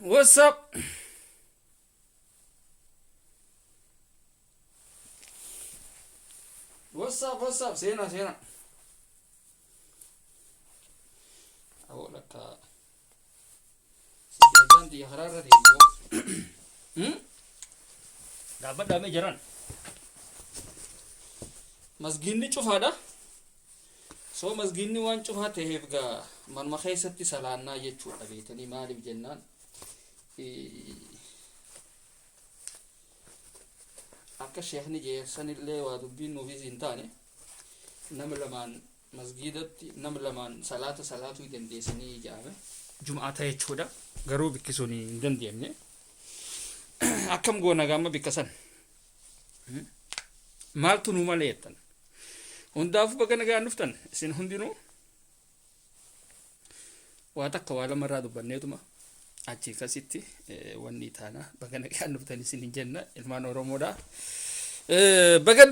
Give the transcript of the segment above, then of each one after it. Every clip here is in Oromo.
What's up? What's up? What's up? Sena, sena. أقول لك سيجان دي حرارة دي قاعد بدأ مجران مسجيني شوف هذا سو مسجيني وان شوف هاته هيفقا من مخيستي سلانا يجو أبيتني مالي بجنان akka sheekni jeessan illee waa dubbiin nuufis hin taane nama lamaan masgiidatti nama lamaan salaatuu dandeessanii ijaame jum'aata jechuudha garuu bikkisuun hin dandeenye akkam goona gaama bikkasan maaltu nu maleettan hundaafuu baga nagaan dhuftan isin hundinuu waa takka waa lamarraa dubbanneetuma achi kasitti wanni taana baga nagaan dhuftan isin hin jenna ilmaan oromoodha baga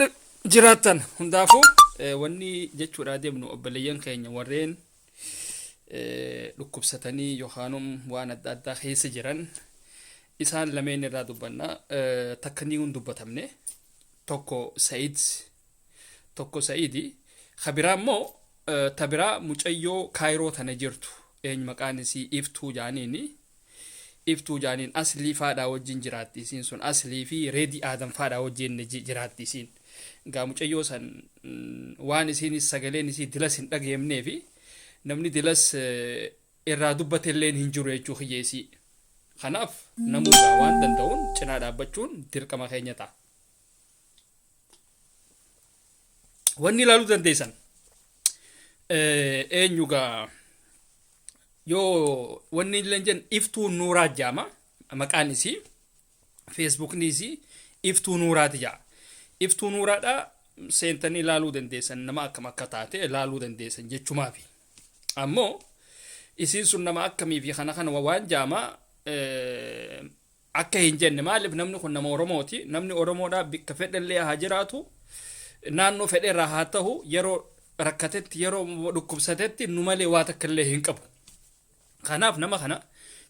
jiraatan hundaafuu wanni jechuudha deemnu obboleeyyan keenya warreen dhukkubsatanii yookaanum waan adda addaa keessa jiran isaan lameen irraa dubbanna takka ni hun dubbatamne tokko Sa'iidi khabiraa immoo tabiraa mucayyoo kaayiroo tana jirtu eenyu maqaan isii iftuu jaaniin aslii faadhaa wajjin jiraatti isiin sun aslii fi reedi aadam faadhaa wajjin jiraatti isiin gaa mucayyoo san waan isiinis sagaleen isii dilas hin dhageemnee fi namni dilas irraa dubbatelleen hin jiru jechuu hiyyeesii kanaaf namuudha waan danda'uun cinaa dhaabbachuun dirqama keenya ta'a wanni ilaaluu dandeessan eenyugaa yoo wanni illeen jen iftuu nuuraa jaama maqaan isii feesbuukni isii iftuu nuuraati jaa iftuu nuuraadha seentanii ilaaluu dandeessan nama akkam akka taate ilaaluu dandeessan jechumaafi ammoo isiin sun nama akkamii fi kana waan jaama akka hin jenne maaliif namni kun nama Oromooti namni Oromoodha bikka fedhallee haa jiraatu naannoo fedheerraa haa ta'u yeroo rakkatetti yeroo dhukkubsatetti nu malee waa takka illee hin qabu kanaaf nama kana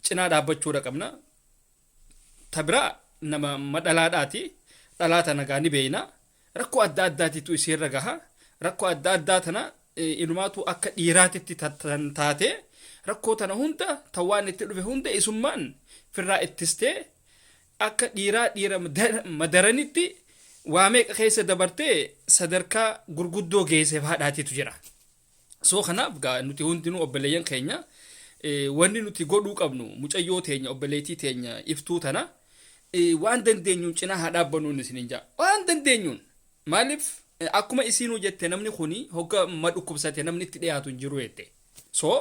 cinaa dhaabbachuudha qabna tabiraa nama madhalaadhaati dhalaata nagaa ni beeyna rakkoo adda addaatitu isiirra gaha rakkoo adda addaa tana ilmaatu akka dhiiraatitti taate rakkoo tana hunda tawaan itti dhufe hunda isummaan firraa ittistee akka dhiira madaranitti waa meeqa keessa dabartee sadarkaa gurguddoo geesseef haadhaatitu jira soo kanaaf gaa nuti hundinuu obboleeyyan keenya wanni nuti godhuu qabnu mucayyoo teenya obboleetii teenya iftuu tana waan dandeenyuun cinaa haa dhaabbannuun isinin jaa waan dandeenyuun maaliif akkuma isiinuu jette namni kuni hogga dhukkubsate namni itti dhiyaatu hin jiru jette soo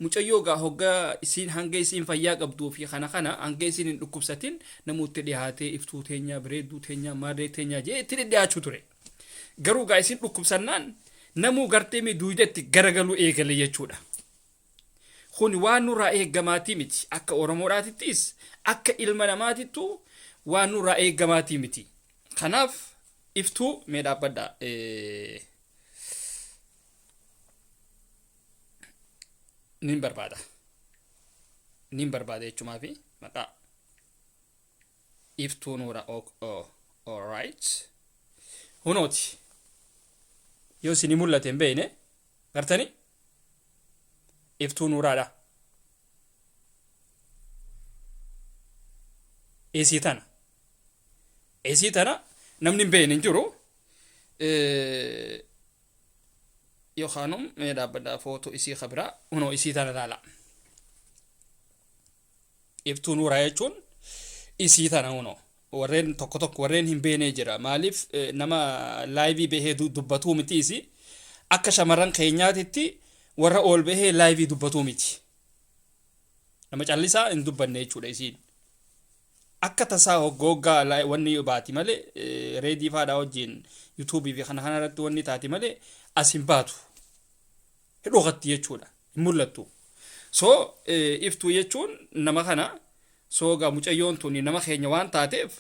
mucayyoo gaa hogga isiin hanga isiin fayyaa qabduu fi kana hanga isiin hin dhukkubsatin namuutti dhiyaatee iftuu teenya bareedduu teenya maarree teenya jee itti dhiyaachuu ture garuu gaa isiin dhukkubsannaan namuu gartee duudetti garagaluu eegale jechuudha kun waan nurraa eegamaatii miti akka Oromoodhaatittis akka ilma namaatittu waan nurraa eegamaatii miti kanaaf iftuu mee dhaabbadha nin barbaada jechumaa fi maqaa iftuu nuura alright hunooti yoo isin mul'ate hin beeyne gartanii iftuu nuuraadha isii tana namni hin beeyne hin jiru yookaanum mee dhaabbadhaa footoo isii khabiraa hunoo isii tana laala iftuu nuuraa jechuun isii tana hunoo warreen tokko warreen hin beekne jira maaliif nama laayivii bahee dubbatuu miti isii akka shamarran keenyaatitti warra ol bahee laayivii dubbatuu miti nama callisaa hin dubbanne jechuudha isiin akka tasaa hoggoggaa wanni baati malee reedii faadhaa wajjin yuutuubii fi kana irratti wanni taati malee as hin baatu hidhoogatti jechuudha hin mul'attu soo iftuu jechuun nama kana soo gaa mucayyoon tuni nama keenya waan taateef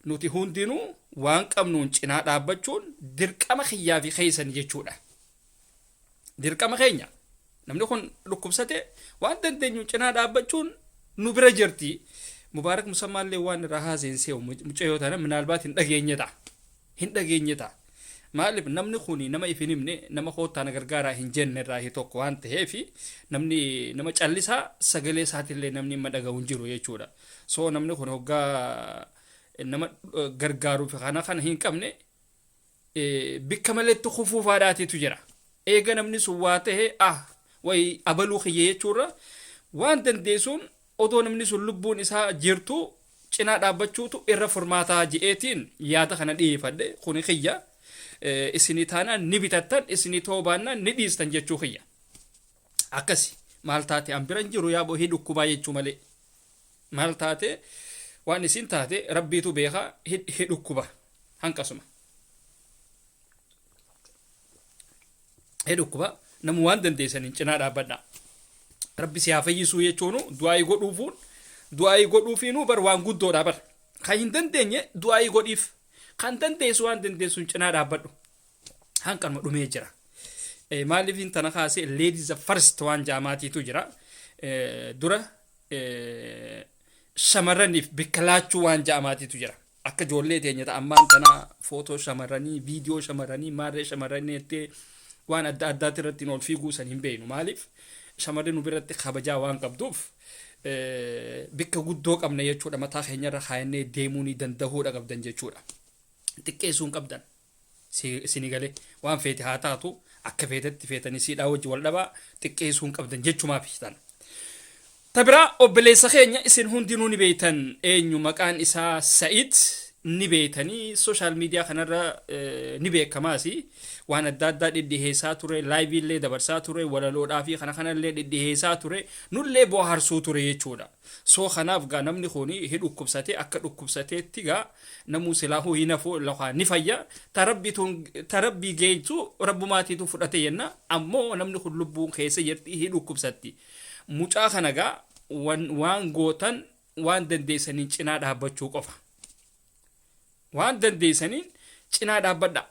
nuti hundinuu waan qabnuun cinaa dhaabbachuun dirqama kiyyaa fi keessan jechuudha dirqama keenya namni kun dhukkubsate waan dandeenyu cinaa dhaabbachuun nu bira jirti. Mubaarak musammaallee waan irraa haaseensee'u mucayyoo tana minaalbaat hin dhageenye ta'a. Maaliif namni kuni nama if hin himne nama koottaan gargaaraa hin jenne irraa tokko waan ta'eefi namni nama callisaa sagalee isaatillee namni hin dhaga'u hin jiru jechuudha. So namni kun hoggaa nama gargaaruuf kana hin qabne bikka maleetti kufuufaadhaatiitu jira. Eega namni sun waa ta'e way abaluu kiyye jechuudha waan dandeessuun odoo namni sun lubbuun isaa jirtu cinaa dhaabbachuutu irra furmaataa je'eetiin yaada kana dhiyeeffadhe kuni kiyya. Isinii taanaan ni bitattan isinii ta'uu baannaan ni dhiistan jechuu kiyya. Akkasi maal taate an biran jiru yaaboo dhukkubaa jechuu malee. Maal taate waan isin taate rabbiitu beekaa dhukkuba hanqasuma. Dhukkuba namu waan dandeessaniin cinaa dhaabbadhaa. Rabbi si haa fayyisuu jechuunu du'aayii godhuufiinuu bar waan guddoodha bar. Kan hin dandeenye du'aayii godhiif. Kan dandeessu waan dandeessuun cinaa dhaabbadhu. Hanqanuma dhumee jira. Maaliif tana kaasee ladies first waan jaamaatiitu jira. Dura shamarraniif bikka laachuu waan jaamaatiitu jira. Akka ijoollee teenya ammaan tana footoo shamarranii, viidiyoo shamarranii, maarree shamarranii jettee waan adda addaati irratti ol fiiguu san hin beeknu. Maaliif shamarreen nu biratti kabajaa waan qabduuf bikka guddoo qabna jechuudha. Mataa keenyarra kaayannee deemuu ni danda'uudha qabdan jechuudha. Xiqqeessuun qabdan isinii galee waan feete haa taatu akka feetetti feetanii siidhaa wajji wal dhabaa xiqqeessuun qabdan jechumaaf tan. Tabiraa obboleessa keenya isin hundinuu ni beektan eenyu maqaan isaa Sa'id ni beektanii social media kanarra ni beekamaasi waan adda addaa dhidhiheessaa ture live illee dabarsaa ture walaloodhaa fi kanallee dhidhiheessaa ture nullee bohaarsuu ture jechuudha. So kanaaf gaa namni kuni dhukkubsatee akka dhukkubsateetti gaa namuu silaahuu hin hafu lafa ni fayya tarabbii geejjuu rabbumaatiitu fudhate yenna ammoo namni kun lubbuun keessa jirti dhukkubsatti. Mucaa kana gaa waan gootan waan dandeessanii cinaa dhaabbachuu qofa. Waan dandeessanii cinaa dhaabbadha.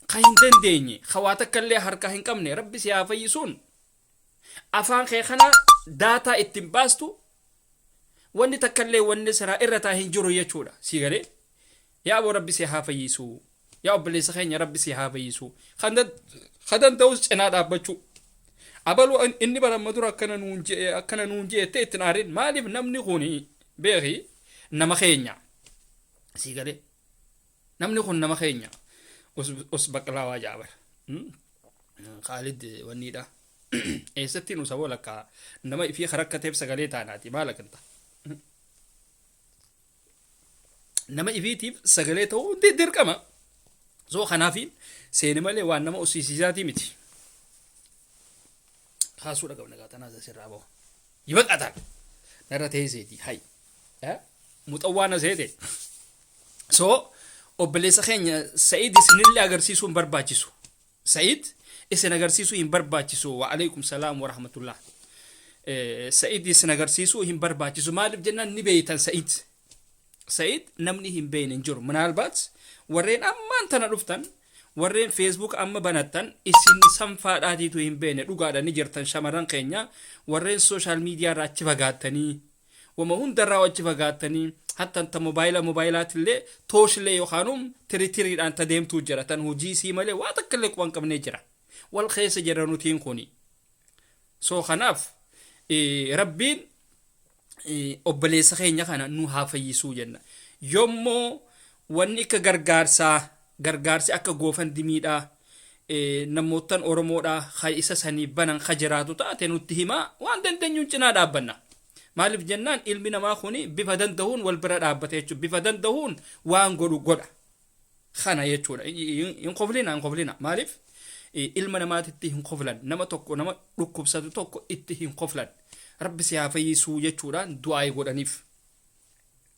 Kan hin dandeenye hawaata akkallee harkaa hin qabne rabbi si haa fayyisuun afaan kee kana daataa ittiin baastu wanni takkallee wanni siraa irra taa hin jiru jechuudha. Si galee yaa aboo rabbi si haa fayyisu yaa obboleessa keenya rabbi si haa fayyisu kan ta'us cinaa dhaabbachuu. Abaluu inni baramma dura akkana nuun jettee ittiin aarin maaliif namni kuni beeki nama keenya. Si galee namni kun nama keenya us baqlaawaa jaabar Khalid wanniidha eessatti nu saboo lakka nama ifii karakkateef sagalee taanaati maal akanta nama ifiitiif sagalee ta'uu dirqama. So kanaafiin seeni malee waan nama usiisisaatii miti. Kaasuudha qabna gaatanaa sirraa bahu yibaqataan narra teesseeti hay muxawwaana seete. So obboleessa keenya Sa'id isinillee agarsiisuu hin barbaachisu. Sa'id isin agarsiisuu hin barbaachisu. Wa alaykum salaam wa rahmatullah. Sa'id isin agarsiisuu hin barbaachisu. Maaliif jennaan ni beeytan Sa'id namni hin beeyne hin jiru. Minaalbaat warreen ammaan tana dhuftan warreen Facebook amma banattan isin sanfaadhaatiitu hin beeyne dhugaadhaan ni jirtan shamarran keenya warreen social media irraa achi fagaattanii wama hundarraa achi fagaattanii hatta anta mobaayilaatillee tooshillee yookaanum tiritiriidhaan tadeemtuu jira tan hojii sii malee waa takkallee quban qabnee jira wal keessa jira nutiin kuni. So kanaaf rabbiin obboleessa keenya kana nu haa fayyisuu jenna. Yommoo wanni akka gargaarsi akka goofandimiidhaa namootan Oromoodhaa haa isa sanii banan haa jiraatu taate nutti himaa waan dandeenyuun cinaa dhaabbanna. Maaliif jennaan ilmi namaa kuni bifa danda'uun wal bira dhaabbate jechuudha. Bifa danda'uun waan godha. Kana jechuudha. Hin qoflina. Maaliif ilma namaatitti hin qoflan. Nama tokko nama dhukkubsatu tokko itti hin qoflan. Rabbi si haa fayyisuu jechuudhaan du'aa godhaniif.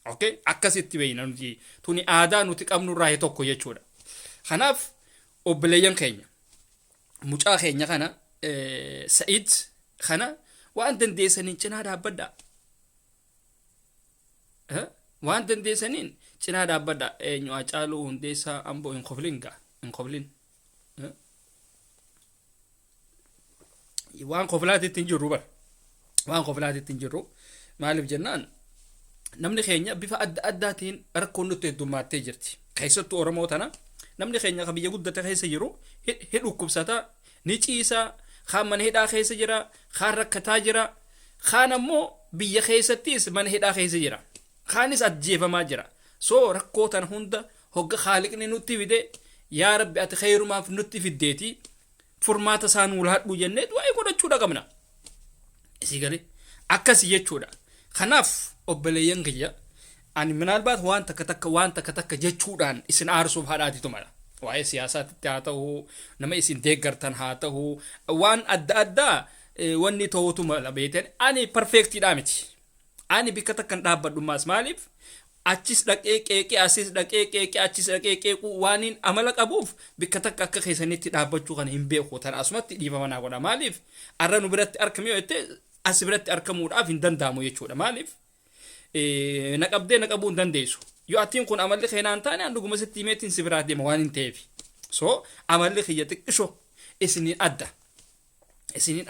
Okay? Akkasitti beeyna nuti. Tuni aadaa nuti qabnu irraa tokko jechuudha. Kanaaf obboleeyyan keenya mucaa keenya kana Sa'id kana waan dandeessaniin cinaa dhaabbadhaa. Waan dandeessaniin cinaa dhaabbadhaa. Eenyu Hacaaluu Hundeessaa Amboo hin qoflin. Waan qoflaatitti hin jirru bara. waan qoflaatitti hin jirru maaliif jennaan namni keenya bifa adda addaatiin rakkoon nutti heddummattee jirti keessattuu oromoo tana namni keenya ka biyya guddate keessa jiru hidhukkubsata ni ciisa kaan mana hidhaa keessa jira kaan rakkataa jira kaan ammoo biyya keessattis mana hidhaa keessa jira kaanis ajjeefamaa jira soo rakkoo tana hunda hogga haaliqni nutti fide yaa rabbi ati khayrumaaf nutti fiddeeti furmaata isaan walaadhu jennee waa'ee godhachuudha qabna isii galee akkasi jechuudha kanaaf obboleeyyan kiyya ani minaalbaat waan takka jechuudhaan isin aarsuuf haadhaatitu mala waa'ee siyaasaatti haa ta'u nama isin deeggartan haa ta'u waan adda addaa wanni ta'utu mala beektan ani perfectiidhaa miti ani bikka takkan dhaabbadhummaas maaliif achis dhaqee qeeqee asis dhaqee qeeqee achis dhaqee qeequu waaniin amala qabuuf bikka takka akka keessanitti dhaabbachuu kana hin beeku tan asumatti dhiifama naa godha maaliif arra nu biratti argamee jettee as biratti argamuudhaaf hin danda'amu jechuudha maaliif naqabdee naqabuu hin dandeessu yoo atiin kun amalli keenaan taane an dhuguma sitti himeetiin si biraa deema waan hin ta'eef so amalli kiyya xiqqisho isiniin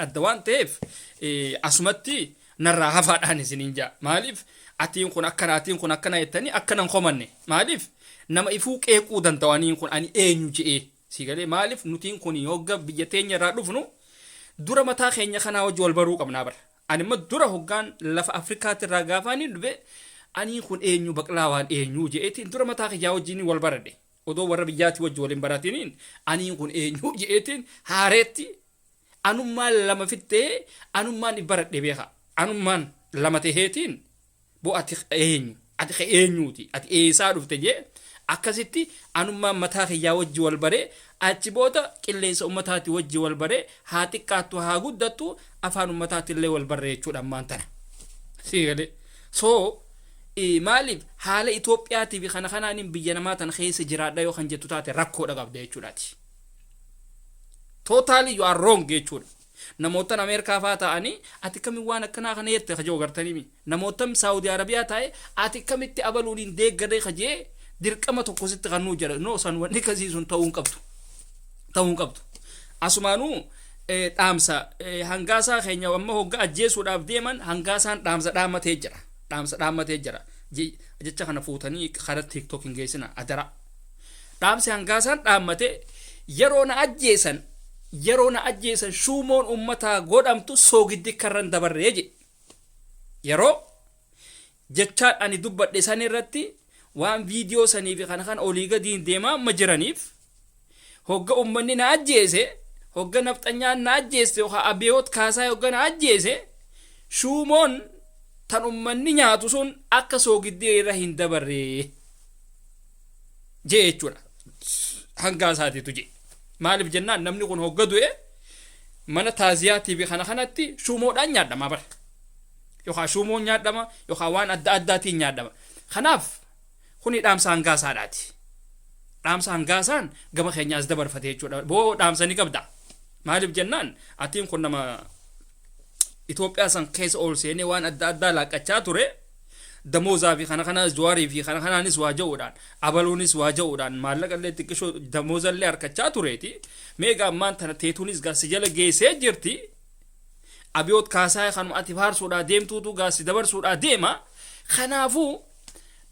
adda waan ta'eef asumatti narraa hafaadhaan isiniin jaa maaliif atiin kun akkana jettanii akkanan komanne maaliif nama ifuu qeequu danda'aniin kun ani eenyu je'ee sigalee maaliif nutiin kun hogga biyya teenya irraa dhufnu dura mataa keenya kanaa wajji wal baruu qabnaa bara ani immoo dura hoggaan lafa afrikaatti irraa gaafaanii dhufe ani kun eenyu baqlaa waan eenyu je'eetiin dura mataa kiyyaa wajjiin wal baradhe odoo warra biyyaatti wajji waliin baratiniin ani kun eenyu je'eetiin haareetti anummaan lama fittee anummaan baradhe beeka anummaan lama taheetiin bo ati eenyuuti ati eessaa dhufte jee akkasitti anummaan mataa kiyyaa wajji wal baree achi booda qilleensa ummataati wajji wal baree haa xiqqaattu haa guddattu afaan ummataati illee wal barree jechuudha ammaan tana sigalee soo maaliif haala Itoophiyaatiif kana kanaanin biyya namaa tana keessa jiraadha yoo kan jettu taate rakkoodha qabda jechuudhaati totally you are wrong jechuudha namoota Ameerikaa faa ta'anii ati kami waan akkanaa kana jette kajoo gartanii namoota Saudi Arabiyaa ta'e ati kamitti abaluudin deeggaree kajee dirqama tokko sitti kannuu jira no san wanni kasiisun ta'uun qabdu asumaanuu dhaamsa hangaasaa keenya amma hogga ajjeesuudhaaf deeman hangaasaan dhaamsa dhaammatee jira jecha kana fuutanii karaa TikTok hin geessina adara dhaamsi hangaasaan dhaammate yeroo na ajjeesan shuumoon ummataa godhamtu soogiddi karran dabarree je yeroo jechaan ani dubbadhe san irratti waan viidiyoo saniif kana olii gadiin deemaa ma jiraniif hogga ummanni na ajjeese hogga nafxanyaan na ajjeese yookaan abeeyoot kaasaa hogga na ajjeese shuumoon tan ummanni nyaatu sun akka soogiddee irra hin dabarree je jechuudha hangaasaatiitu je maaliif jennaan namni kun hogga du'e mana taaziyaatiif kanatti shuumoodhaan nyaadhama bara yookaan shuumoon nyaadhama yookaan waan adda addaatiin nyaadhama kanaaf kuni dhaamsa hangaasaadhaati dhaamsa hangaasaan gama keenyaas dabarfate jechuudha boo dhaamsa ni qabda maaliif jennaan atiin kun nama Itoophiyaa san keessa ol seenee waan adda addaa laaqachaa ture damoozaa fi kana Jawaarii fi kanaanis waa ja'uudhaan abaluunis waa ja'uudhaan maallaqa illee xiqqishoo damooza illee harkachaa tureeti meegaa ammaan tana teetuunis gaasi jala geessee jirti abiyoot kaasaa kanuma ati faarsuudhaa deemtuutu gaasi dabarsuudhaa deema kanaafuu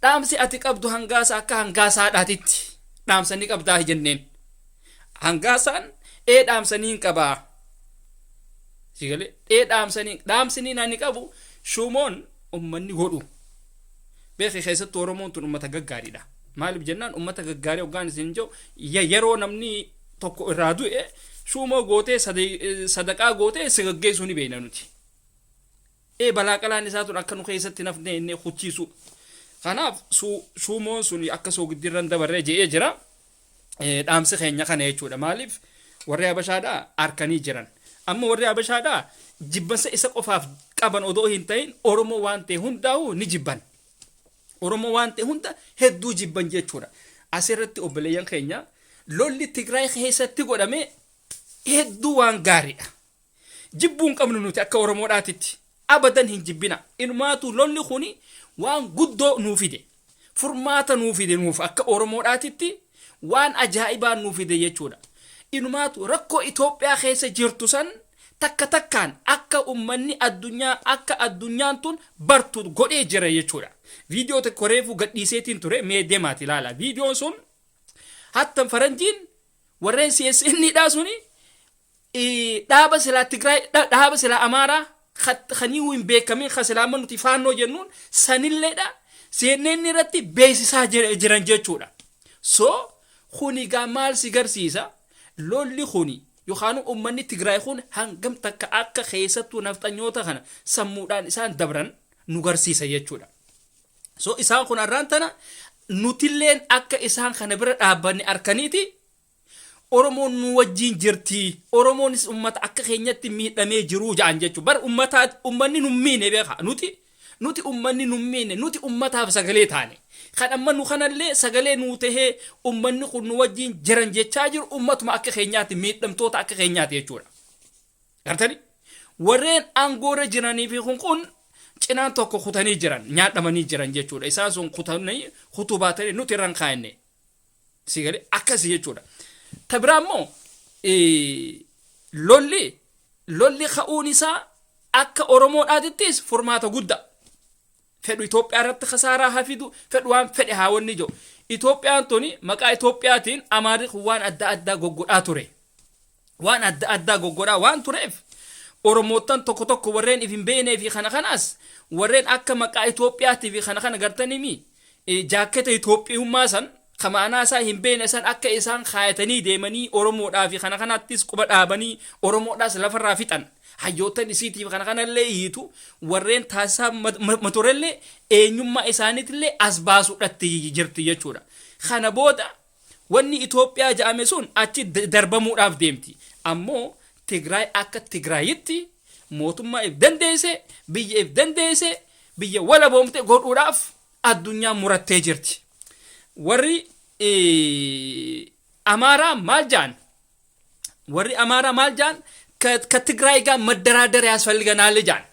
dhaamsi ati qabdu hangaasa akka hangaasaadhaatitti dhaamsa ni qabdaa jenneen hangaasaan dhaamsaniin qabaa sigalee dhaamsanii nani qabu shuumoon ummanni godhu beekee keessatti Oromoon tun ummata gaggaariidha maaliif jennaan ummata gaggaarii hoggaan isin jiru yeroo namni tokko irraa du'e shuumoo gootee sadaqaa gootee si gaggeessuu ni beekna nuti balaa qalaan isaa tun akka nu keessatti nafne inni huchiisu kanaaf shuumoon sun akka soogiddiirran dabarree je'ee jira dhaamsi keenya kana jechuudha maaliif warri Habashaadhaa arkanii jiran amma warri Habashaadhaa jibbansa isa qofaaf qaban odoo hin ta'in Oromoo waan ta'e hundaa'u ni jibban Oromoo waan ta'e hunda hedduu jibban jechuudha asirratti obboleeyyan keenya lolli Tigraay keessatti godhame hedduu waan gaariidha jibbuun qabnu nuti akka Oromoodhaatitti abadan hin jibbina inumaatu lolli kuni waan guddoo nuu fide furmaata nuu fide nuuf akka Oromoodhaatitti waan ajaa'ibaa nuu fide jechuudha inumaatu rakkoo Itoophiyaa keessa jirtu san takka takkaan akka ummanni addunyaan tun bartu godhee jira jechuudha. Viidiyoo tokko reefu gadhiiseetiin ture mee deemaati ilaala. Viidiyoon sun hatta faranjiin warreen CSN'dhaa suni dhaaba silaa Tigraay dhaaba silaa Amaaraa khanii hin beekamin khasilaama nuti faannoo jennuun sanilleedha CNN irratti beeksisaa jiran jechuudha. So khunigaa maal si garsiisa lolli khuni yookaan ummanni Tigraay kun hangam takka akka keessattuu nafxanyoota kana sammuudhaan isaan dabran nu garsiisa jechuudha. So isaan kun arraan tana nutilleen akka isaan kana bira dhaabbanni arkaniiti Oromoon nu wajjin jirti. Oromoonis ummata akka keenyatti miidhamee jiru jaan jechuudha. Bar ummanni nu miine beeka nuti ummanni nu miine nuti ummataaf sagalee taane. Kan amma nu kanallee sagalee nu tahee ummanni kun nu wajjin jiran jechaa jiru ummatuma akka keenyaatti miidhamtoota akka keenyaatti jechuudha. Gartani warreen aangoora jiranii fi kun cinaan tokko kutanii jiran nyaadhamanii jiran jechuudha. Isaan sun kutanii kutubaatanii nuti irraan kaa'inne. Sigalee akkasii jechuudha. Tabraammoo lolli ka'uun isaa akka Oromoodhaatittis furmaata guddaa. Fedhu Itoophiyaa irratti khasaaraa hafidu fedhu waan fedhe haawwanni jiru. Itoophiyaan tuni maqaa Itoophiyaatiin Amaarri waan adda addaa goggodhaa ture. Waan adda addaa goggodhaa waan tureef Oromootan tokko warreen if hin beeknee fi kana kanaas warreen akka maqaa Itoophiyaatti fi kana gartanii jaakketa Itoophiyummaa san kamaanaa isaa hin beekne san akka isaan kaayatanii deemanii Oromoodhaa fi kana kanaattis quba dhaabanii Oromoodhaas lafarraa fixan. Hayyootan isiitiif kanallee hiitu warreen taasisaa maturellee eenyummaa isaaniitillee as baasuudhatti jirti jechuudha. Kana booda wanni Itoophiyaa jedhame sun achi darbamuudhaaf deemti. Ammoo Tigraay akka Tigraayitti mootummaa if dandeesse biyya walaboomte godhuudhaaf addunyaa murattee jirti. Warri Amaaraa maal jaan? ከትግራይ ጋር መደራደር ያስፈልገናል ጃን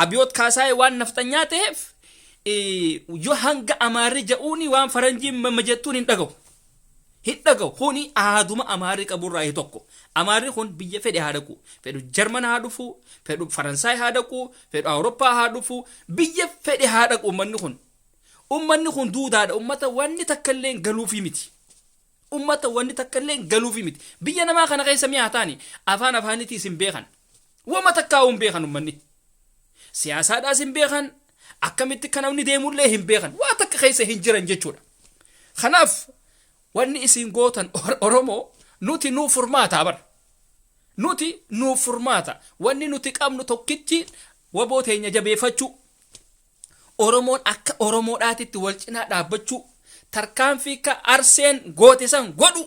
አብዮት ካሳይ ዋን ነፍጠኛ ተሄፍ ዮሃንጋ አማሪ ጀኡኒ ዋን ፈረንጂ መመጀቱን ሂደገው ሁኒ አዱማ አማሪ ቀቡራ ይተኮ አማሪ ሁን ብየ ፈዲ ሃደቁ ፈዱ ጀርመን ሃዱፉ ፈዱ ፈረንሳይ ሃደቁ ፈዱ አውሮፓ ሃዱፉ ብየ ፈዲ ሃደቁ ኡመንሁን ዱዳደ ኡመተ ወኒ ተከለን ገሉፊ ሚቲ ummata wanni takkallee galuufi miti biyya namaa kana keessa mi'aataani afaan afaanitii sin beekan wama takkaa'uun beekan ummanni siyaasaadhaas hin beekan akkamitti kanamni deemullee hin beekan waa takka keessa hin jiran jechuudha. Kanaaf wanni isin gootan Oromoo nuti nuu furmaata wanni nuti qabnu tokkichi waboo teenya jabeeffachuu Oromoon akka Oromoodhaatitti wal cinaa dhaabbachuu tarkaanfii ka arseen goote san godhu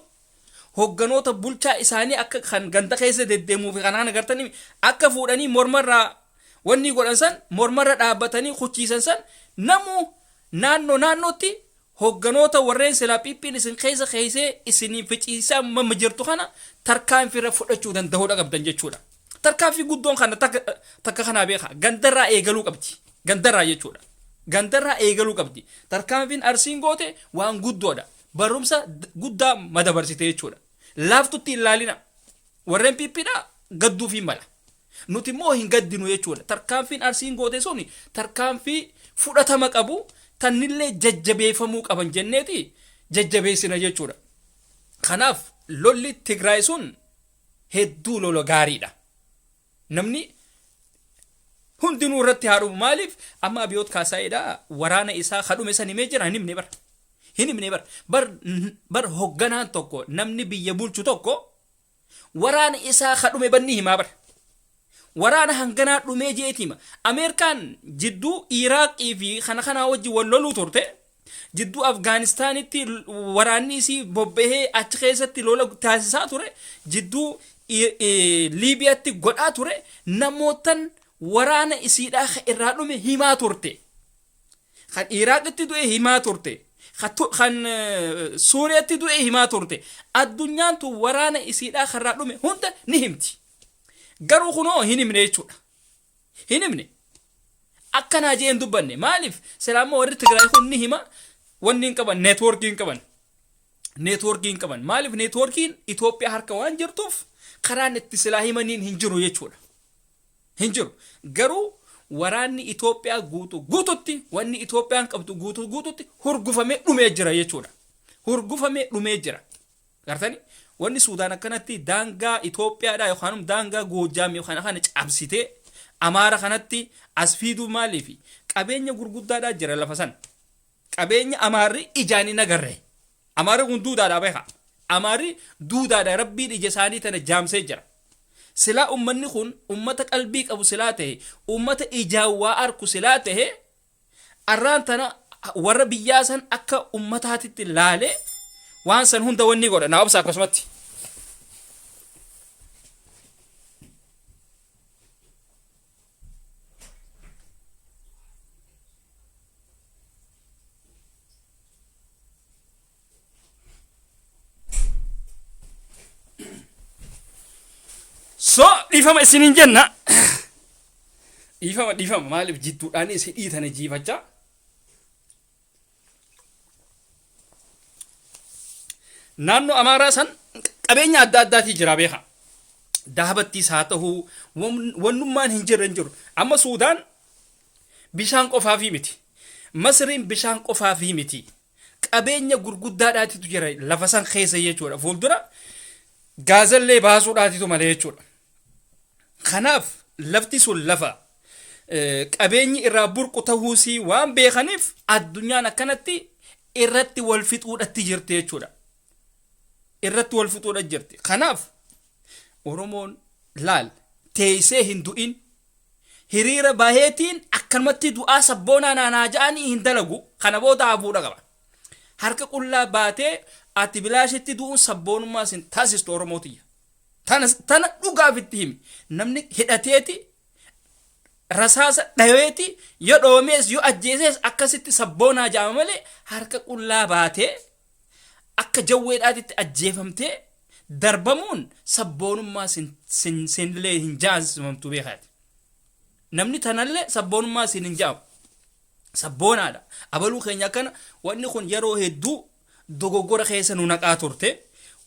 hogganoota bulchaa isaanii akka kan ganda keessa deddeemuu fi kanaan agartanii akka fuudhanii mormarraa wanni godhan san mormarra dhaabbatanii kuchiisan san namu naannootti hogganoota warreen silaa phiphiin isin keessee isinii ficiisaa mamajirtu kana tarkaanfiirra fudhachuu danda'uudha qabdan jechuudha. Tarkaanfii guddoon kana takka kanaa beeka gandarraa eegaluu qabdi gandarraa jechuudha. Gandarraa eegaluu qabdi. Tarkaanfiin arsiin goote waan guddoodha. Barumsa guddaa madabarsite jechuudha. Laaftutti ilaalina. Warreen phiphiidhaa gadduufi mala. Nuti immoo hin gaddinu jechuudha. Tarkaanfiin arsiin goote suni tarkaanfii fudhatama qabu tannillee jajjabeeffamuu qaban jenneeti jajjabeessina jechuudha. Kanaaf lolli Tigraay sun hedduu lola gaariidha. Namni hundinuu irratti haadhu maaliif amma abiyoot kaasaayidha waraana isaa kadhume san himee jira hin himne bar hogganaan tokko namni biyya bulchu tokko waraana isaa kadhume banni himaa waraana hanganaa dhumee jeetima Ameerikaan jidduu Iraaqii fi kana wajji wal loluu turte jidduu Afgaanistaanitti waraanni isii bobbehee achi keessatti lola taasisaa ture jidduu Liibiyaatti godhaa ture namootan waraana isiidhaa irraa dhume himaa turte kan Iraaqatti du'e himaa turte kan Suuriyaatti du'e himaa turte addunyaan tu waraana isiidhaa irraa dhume hunda ni himti garuu kunoo hin himne jechuudha hin himne akkanaa jeen dubbanne maaliif salaama warri Tigraay kun ni hima wanni hin qaban neetwoorkii hin qaban neetwoorkiin qaban. Maaliif neetwoorkiin Itoophiyaa harka waan jirtuuf karaan itti silaa himaniin hin jiru jechuudha. Hin jiru. Garuu waraanni Itoophiyaa guututti wanni Itoophiyaan qabdu guututti hurgufamee dhumee jira jechuudha. Hurgufamee dhumee jira. Gartani wanni Suudaan akkanatti daangaa Itoophiyaadhaa yookaan daangaa Goojjaam yookaan kana cabsitee Amaara kanatti as fiiduu maaliifi qabeenya gurguddaadhaa jira lafa san. Qabeenya Amaarri ijaanii nagarre. Amaarri kun duudhaadhaa beeka. Amaarri duudhaadhaa rabbiin ija isaanii tana jaamsee jira. Silaa ummanni kun ummata qalbii qabu silaa ta'e ummata ijaawwaa arku silaa ta'e arraan tana warra biyyaa san akka ummataatitti laalee waan san hunda wanni godha naa obsa akkasumatti. So dhiifama isinin jenna. Dhiifama maaliif jidduudhaan isin dhiitana jiifachaa. Naannoo Amaaraa san qabeenya adda addaatii jira beeka. Daabattiis haa ta'uu wannummaan hin jiru. Amma Suudaan bishaan qofaafii miti. Masriin bishaan qofaafii miti. Qabeenya gurguddaadhaatitu jira lafa san keessa jechuudha. Fuuldura gaazallee baasuudhaatitu malee jechuudha. Kanaaf lafti sun lafa qabeenyi irraa burqu ta'uusii waan beekaniif addunyaan akkanatti irratti wal fixuudhatti jirti jechuudha. Irratti wal fixuudhatti jirti. Kanaaf Oromoon laal teessee hin du'in hiriira baheetiin akkanumatti du'aa sabboonaa naanaa ja'anii hin dalagu kana booda hafuudha qaba. Harka qullaa baatee ati bilaashitti du'uun sabboonummaa sin taasistu Oromootiyya. Tana dhugaaf itti himi. Namni hidhateeti rasaasa dhaweeti yoo dhoomees yoo ajjeesees akkasitti sabboonaa jaama malee harka qullaa baatee akka jawweedhaatitti ajjeefamtee darbamuun sabboonummaa sinillee hin jaasifamtu beekaati. Namni tanallee sabboonummaa sin hin jaamu. Sabboonaadha. Abaluu keenya kana wanni kun yeroo hedduu dogoggora keessa nu naqaa turte.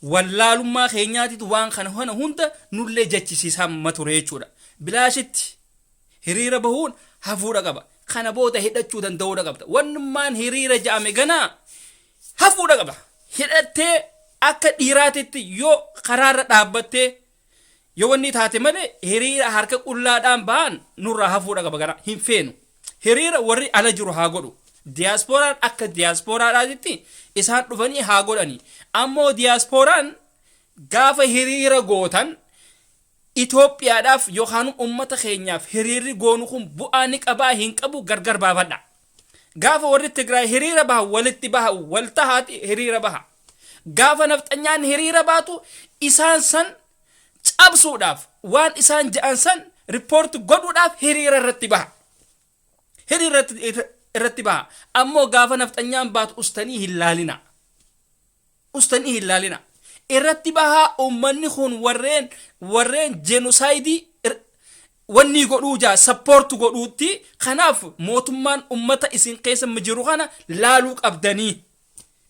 Wallaalummaa keenyaatitu waan kana hunda nullee jechisiisaa mature jechuudha. Bilaashitti hiriira bahuun hafuudha qaba. Kana booda hidhachuu danda'uudha qabda. Wannummaan hiriira ja'ame ganaa hafuudha qaba. Hidhattee akka dhiiraatitti yoo karaarra dhaabbattee yoo wanni taate malee hiriira harka qullaadhaan ba'an nurraa hafuudha qaba gara hin feenu. Hiriira warri ala jiru haa godhu. Diyaaspooraan akka diyaaspooraadhaatitti isaan dhufanii haa godhani. Ammoo diyaasporaan gaafa hiriira gootan Itoophiyaadhaaf yookaan ummata keenyaaf hiriirri goonu kun bu'aa ni qabaa hin qabu gargar baafadha. Gaafa warri Tigraay hiriira baha walitti baha waltahaati hiriira baha. Gaafa nafxanyaan hiriira baatu isaan san cabsuudhaaf waan isaan ja'an san riippoorti godhuudhaaf hiriira irratti baha. Hiriira irratti baha. Ammoo gaafa nafxanyaan baatu ustanii hin laalina. Ustanii hin laalina. Irratti bahaa ummanni kun warreen jenosaayidii wanni godhuu jaa sappoortu godhuutti kanaaf mootummaan ummata isin keessa jiru kana laaluu qabdanii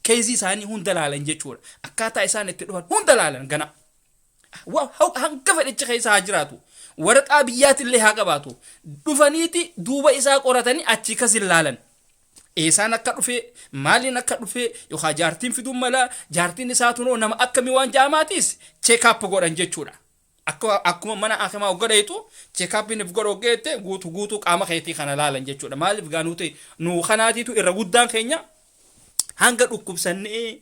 keezii isaanii hunda laalan jechuudha. Akkaataa isaan itti dhufan hunda laalan gana. Hanga fedhicha keessa haa jiraatu. Waraqaa biyyaatillee haa qabaatu. Dhufaniiti duuba isaa qoratanii achi kasin laalan. Eesaan akka dhufee maaliin akka dhufee yookaan jaartiin fiduun mala jaartiin isaa tunoo nama akkamii waan jaamaatis cheekaap godhan jechuudha. Akkuma mana akamaa godhaytu cheekaappiin if godhoo geette guutuu qaama keetii kana laalan jechuudha. Maaliif gaanuu ta'e nuu kanaatiitu irra guddaan keenya hanga dhukkubsannee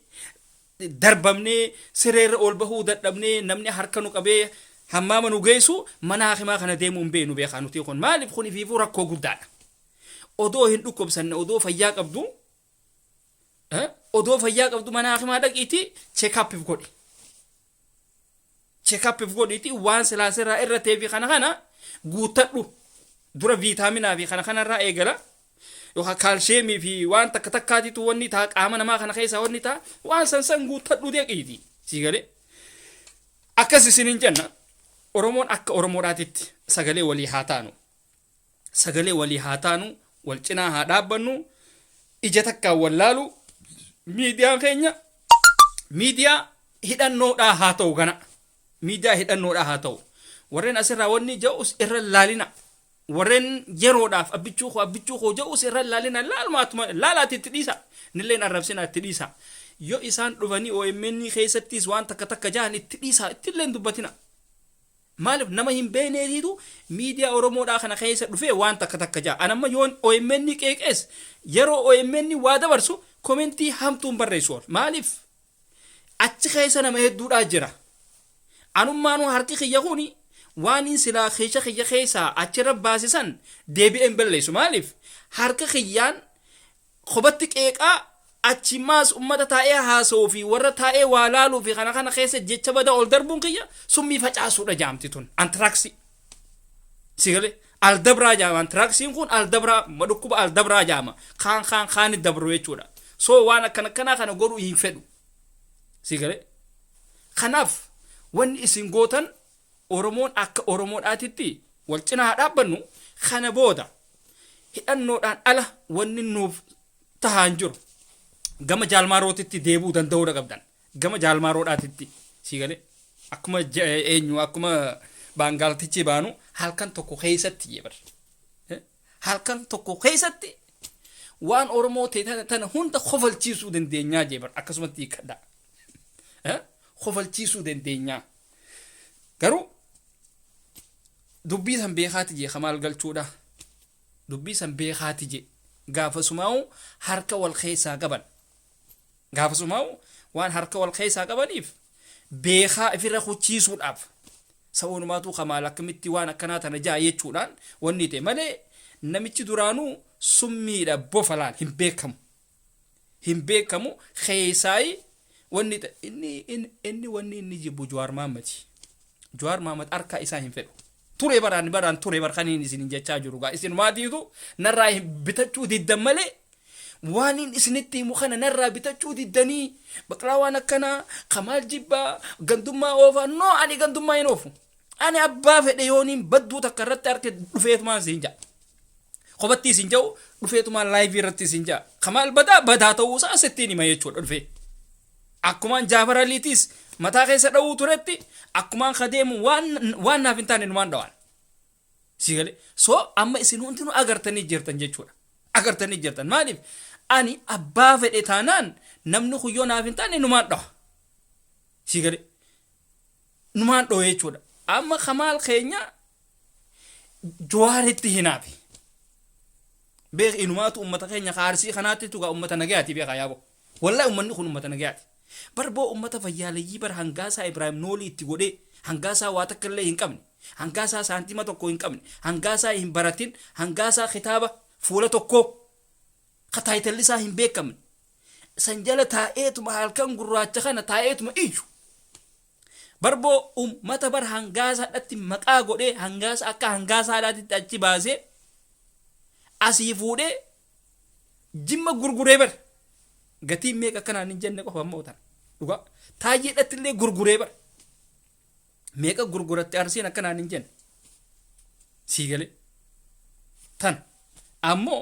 darbamnee sireerra ol bahuu dadhabnee namni harka nu qabee hammaama nu geessu mana akamaa kana deemuun beenu beekaa nuti kun maaliif kun ifiifuu rakkoo guddaadha. Odoo hin dhukkubsanne odoo fayyaa qabdu mana akamaa dhaqiitii cheekaappiif godhi. Cheekaappiif godhiitii waan silaasirraa irra teefi kana guuttadhu dura viitaaminaa fi kanarraa eegala. Yookaan kaalsheemii fi waan takkaatiitu wanni ta'a qaama namaa kana keessaa wanni ta'a waan san guuttadhu deeqiitii siigalee. Akkas isiniin jenna Oromoon akka Oromoodhaatitti sagalee walii haa taanu. Sagalee walii haa taanu. Wal cinaa haa dhaabbannu ija takkaan wallaalu miidiyaan keenya miidiyaa hidhannoodhaa haa ta'u kana miidiyaa hidhannoodhaa haa ta'u warreen asirraa wanni ja'us irra laalina warreen yeroodhaaf abbichuu koo ja'us irra laalina laalaati itti dhiisa nilleen arrabsina itti dhiisa yoo isaan dhufanii OMN keessattis waan takka ja'an itti dhiisa ittilleen dubbatina maaliif nama hin beekneetiitu miidiyaa Oromoodhaa kana keessa dhufee waan takka ja'a anamma yoon OMN qeeqees yeroo OMN waa dabarsu komentii hamtuun barreessu maaliif achi keessa nama hedduudhaa jira anummaanuu harki kiyya kuni waan in silaa kiyya keessaa achirra baasisan deebi'een balleessu maaliif harka kiyyaan qobatti qeeqaa achi maas ummata taa'ee haasa'uu fi warra taa'ee waa laaluu fi kana keessa jecha bada ol darbuun kiyya summii facaasuudha jaamti tun antiraaksii sigale aldabraa jaama antiraaksiin kun aldabraa dhukkuba aldabraa jaama kaan dabru jechuudha soo waan akkana kana godhuu hin fedhu sigale kanaaf wanni isin gootan Oromoon akka Oromoodhaatitti wal cinaa dhaabbannu kana booda hidhannoodhaan ala wanni nuuf tahaan jiru gama jaalmaarootitti deebuu danda'uudha qabdan gama jaalmaaroodhaatitti sigale akkuma eenyu akkuma baangaaltichi baanu halkan tokko keessatti jebar halkan tokko keessatti waan Oromoo ta'e tana hunda kofalchiisuu dandeenyaa jebar akkasumatti kadha kofalchiisuu dandeenyaa garuu dubbii san beekaati je kamaal galchuudha dubbii san beekaati je gaafasumaa'u harka wal keessaa qaban gaafasumaa'u waan harka wal keessaa qabaniif beekaa ifirra kuchiisuudhaaf sa'uunumaatu kamaal akkamitti waan akkanaa tana jaa jechuudhaan wanni ta'e malee namichi duraanuu summiidha bofalaan hin beekamu keessaayi wanni inni wanni inni jibbu Jawaar Mohaammed harka isaa hin fedhu ture baraan ture barkaniin isin jechaa jiru gaa isin maatiitu narraa bitachuu diddan malee waan isinitti himu kana narraa bitachuu diddanii baqlaa waan akkanaa kamaal jibbaa gandummaa oofaa no ani gandummaa hin oofu ani abbaa fedhe yooniin badduu takka irratti harke dhufeetumaan siin ja'a qobatti isin ja'u dhufeetumaan laayivii irratti isin ja'a kamaal badaa ta'uusaa asittiin hima jechuudha dhufee akkumaan Jaafar Aliitiis mataa keessa dha'uu turetti akkumaan kadeemu waan naaf hin taane numaan dhawaan sigale soo amma isin hundinuu agartanii jirtan jechuudha agartanii jirtan maaliif ani abbaa fedhe taanaan namni kuyyoo naaf hin taane numaan dhawa sigale numaan dhawa jechuudha amma kamaal keenya Jawaaritti hinaafi beek inumaatu ummata keenya kaarsii kanaatti tugaa ummata nagayaati beekaa yaabo wallahi ummanni kun ummata nagayaati barbo ummata fayyaalayii bar hangaasaa Ibrahim Noolii itti godhee hangaasaa waa takka illee hin qabne hangaasaa saantima tokko hin qabne hangaasaa hin baratin hangaasaa kitaaba fuula tokko kataayitallisaa hin beekamne san jala taa'eetuma halkan gurraacha kana taa'eetuma iyyu barbo ummata bar hangaasaadhatti maqaa godhee hangaasa akka hangaasaadhaatitti achi baasee asii fuudhee jimma gurguree bar gatii meeqa kanaan hin jenne qofa ammoo tan dhugaa taayyeedhatti illee gurguree bar meeqa gurguratti arsiin akkanaan hin jenne siigale tan ammoo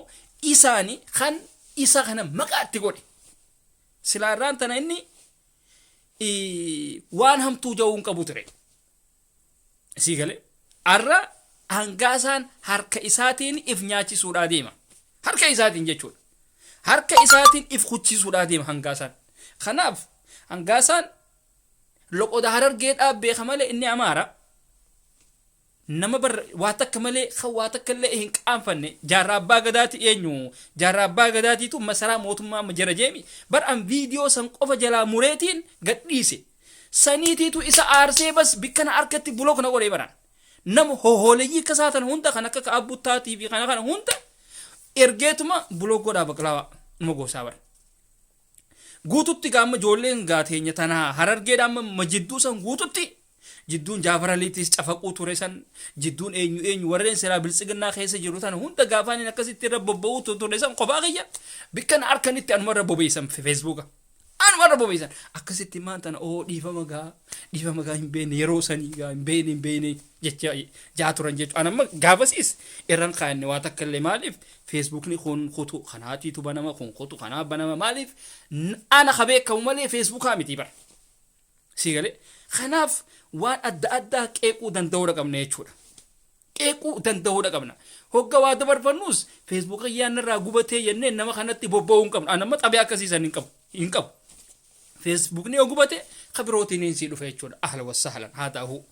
isaani kan isa kana maqaatti godhe silaarraan tana inni waan hamtuu ja'uun qabu ture siigale arra hangaasaan harka isaatiin if nyaachisuudhaa deema harka isaatiin jechuudha harka isaatiin if kuchisuudhaa deema hangaasaan kanaaf hangaasaan loqoda Harargeedhaa beeka malee inni Amaara nama bar waa takka malee waa takka illee hin qaanfanne jaarraa abbaa gadaati eenyu jaarraa abbaa gadaatiitu masaraa mootummaa jara jeemi bar an viidiyoo san qofa jalaa mureetiin gadhiise saniitiitu isa aarsee bas bikkana harkatti buloo kana godhee baran nama hoholeyyii kasaatan hunda kan akka abbuttaatii fi kana hunda ergeetuma buloo godhaa baqlaawaa nama goosaa bara guututti gaama ijoolleen gaateenya tanaa Harargeedhaa amma jidduu san guututti jidduun Jaafar Aliitiis cafaquu ture san jidduun eenyu warreen seeraa biltsiginnaa keessa jiru tan hunda gaafaan akkasitti irra bobba'uu ture san kophaa kiyya bikkan harkanitti anuma irra bobeessan Facebooka waan warra bobeessan akkasitti maantana dhiifama gaa hin beene yeroo sanii gaa hin beene jecha jaa turan jechuudha. Anamma gaafasiis irraan kaa'anne waa takka illee maaliif feesbuukni kun kutu kanaatiitu banama kun kutu kanaa banama maaliif ana beekamu malee feesbuukaa miti bara. Siigalee kanaaf waan adda addaa qeequu danda'uu qabna jechuudha. Qeequu danda'uu qabna. Hogga waa dabarfannuus feesbuuka yaannarraa gubatee jennee nama kanatti bobba'uu hin qabnu. Anamma xabee akkasiisan hin qabu. Feesbuukni yoo gubate kabirootiin si dhufe jechuudha. Ahla wasahlan haa ta'u.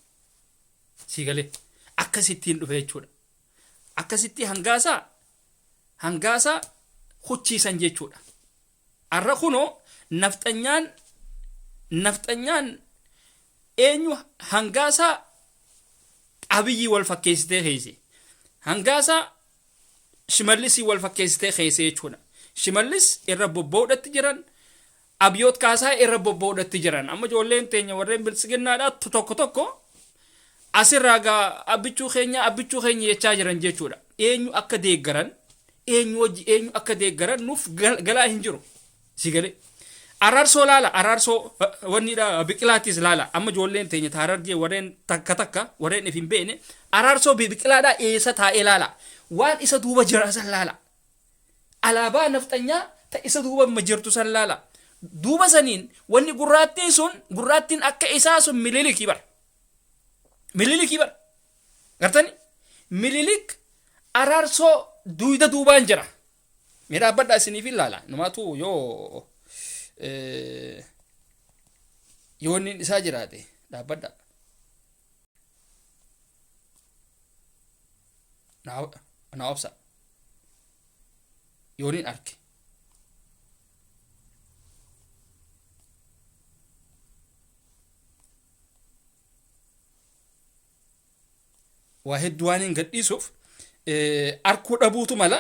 Siigalee akkasittiin dhufe jechuudha. Akkasitti hangaasaa hucciisan jechuudha. Arra kunoo nafxanyaan eenyu hangaasaa abiyyi wal fakkeessitee keesse. Hangaasaa shimallisii wal fakkeessitee keesse jechuudha. Shimallis irra bobba'uudhatti jiran. Abiyoot kaasaa irra bobba'uudhatti jiran. Amma ijoolleen teenya warreen bilisiginnaadhaa tokko asirraa gaa abbichuu keenya jechaa jiran jechuudha. Eenyu akka deeggaran nuuf galaa hin jiru. Sigalee. Araarsoo laala. Araarsoo wanniidha biqilaatis laala. Amma ijoolleen teenya taarargee warreen takka warreen if hin beene. Araarsoo biqilaadhaa eessa taa'ee laala. Waan isa duuba jira san laala. Alaabaa nafxanyaa ta isa duuba jirtu san laala. Duuba saniin wanni gurraattiin akka isaa sun mililikii bara. Gartani mililik araarsoo duyda duubaan jira. Mee dhaabbadhaa isiniif ilaala. Numaatu yoo inni isaa jiraate dhaabbadhaa. Na obsa. Yoo inni arke. Waa hedduu waan hin gadhiisuuf arkuu dhabuutu mala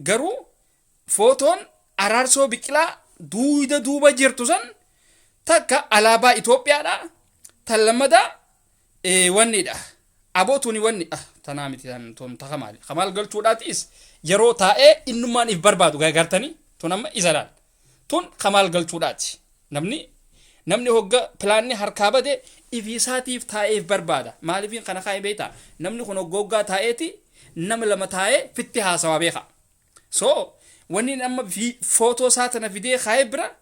garuu footoon araarsoo biqilaa duyda duuba jirtu san takka alaabaa Itoophiyaadha tan lammadaa wanniidha abootuuni wanni tanaa miti tan takamaali kamaal galchuudhaatis yeroo taa'ee innummaan if barbaadu gartanii tun amma isa laal tun kamaal galchuudhaati namni hogga pilaanni harkaa bade ifiisaatiif taa'eef barbaada. Maaliifin kana kaa'ee beektaa? Namni kun hoggaa taa'eeti nama lama taa'ee fitti haasawaa beeka. So wanni amma footoo isaa tana fidee kaa'ee bira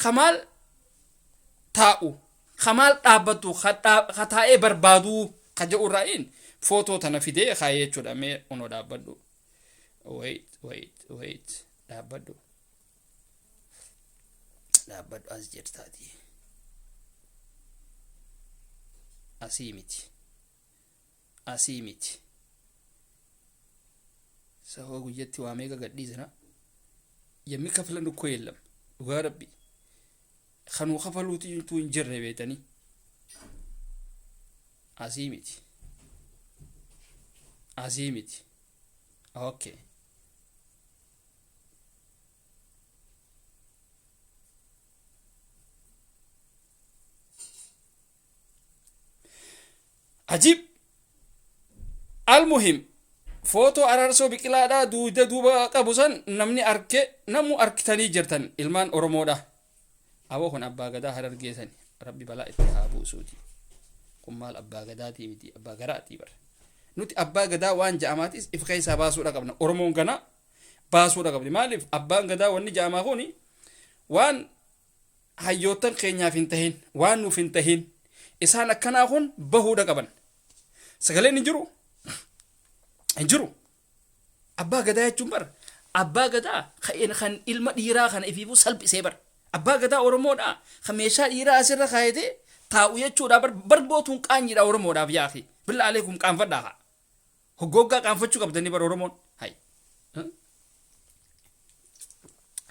kamaal taa'u kamaal dhaabbatu ka taa'ee barbaadu ka jedhu irraayin footoo tana fidee kaa'ee jechuudha. Mee onoo dhaabbadhu. Wait dhaabbadhu as jirtaati. Asii miti. Sawwa guyyatti waa meeqa gadhiisana. Yemmi kafalan dhukkoo yeellam. Dhugaa rabbi. Kanuu kafaluuti hin jirre beetanii. Asii miti. Okay. Ajib almuhim footoo araarsoo biqilaadhaa duuba qabu san namu arkitanii jirtan ilmaan Oromoodha. Aboo kun abbaa gadaa Harargeessani rabbi balaa itti haa buusuuti. Kun maal abbaa gadaatii miti abbaa garaatii bara. Nuti abbaa gadaa waan ja'amaatis if keessaa baasuudha qabna. Oromoon ganaa baasuudha qabdi. Maaliif abbaan gadaa wanni ja'amaa kuni waan hayyootan keenyaaf hin tahin waan nuuf hin tahin isaan akkanaa kun bahuudha qaban. Sagaleen hin jiru. Abbaa gadaa jechuun bara abbaa gadaa kan ilma dhiiraa kana ifiifuu salphisee bara. Abbaa gadaa Oromoodha kan meeshaa dhiiraa asirra kaayatee taa'u jechuudha barbootuun qaanyiidha Oromoodhaaf yaafi. Billaa aleekum qaanfadhaa. Hoggoggaa qaanfachuu qabdanii bara Oromoon.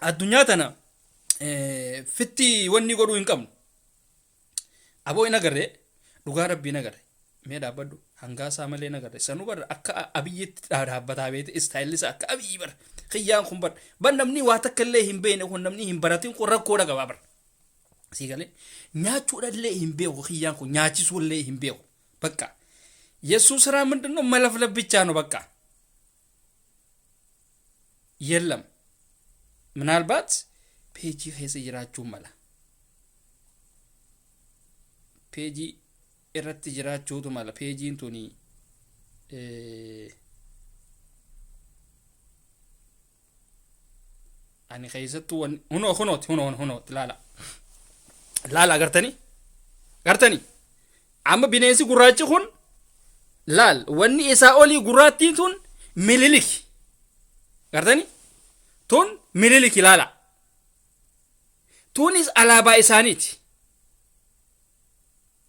Addunyaa tana fitti wanni godhuu hin qabnu. Aboo hin agarree dhugaa rabbii hin agarre. Mee dhaabbadhu hangaasaa malee hin agarre. Sanuu bara akka abiyyitti dhaabbataa beete istaayilisa akka abiyyi bara. Kiyyaan kun bara namni waa takka illee hin beekne kun namni hin baratin kun rakkoodha qabaa bara. Sii galee nyaachuudha illee hin beeku kiyyaan kun nyaachisuu illee hin beeku. Bakka Yesuus raa ምንድነው መለፍለፍ ብቻ ነው በቃ የለም ምናልባት ፔጂ ሄስ ይራችሁ መላ peejii irratti jiraachuutu mala peejiin tuni ani keessattuu hunooti laala agartanii amma bineensi gurraachi kun laal wanni isaa olii gurraattiin tun mililiki agartanii tun mililiki laala tunis alaabaa isaaniiti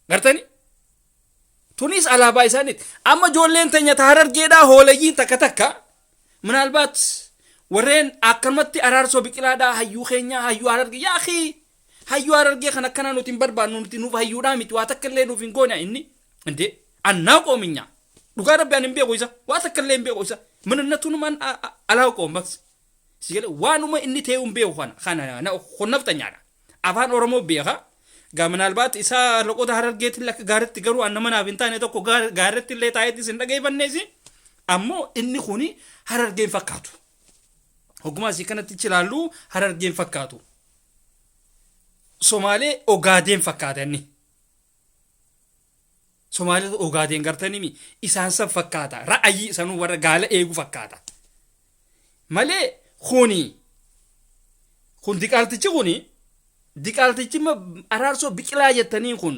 agartanii tunis alaabaa isaaniiti amma ijoolleen teenya Harargeedhaa hoolayyiin takka ምናልባት warreen akkamatti araarsoo biqilaadhaa hayyuu keenya hayyuu Harargee yaa akhi hayyuu Harargee kan akkana nuti hin barbaannu nuti nuuf hayyuudhaa miti waa takka illee nuuf hin goone inni inde annaa qoominya dhugaa rabbi ani hin beeku isa waa takka illee hin beeku isa manannatuun man alaa qoombaks sigale waanuma inni ta'e hin beeku kana na khonnaftanyaadha afaan Oromoo beeka gaa ምናልባት isa loqota Harargeetti lakka gaaritti garuu annama naaf hin taane tokko gaaritti illee taa'etti sin dhageeffanneesi ammoo inni kuni Harargeen fakkaatu hogguma asii kanatti ilaallu Harargeen fakkaatu Somaalee Ogaadeen fakkaata inni Somaalee Ogaadeen gartanii isaan san fakkaata ra'ayii sanuu warra gaala eegu fakkaata malee kun diqaaltichi araarsoo biqilaa jettanii kun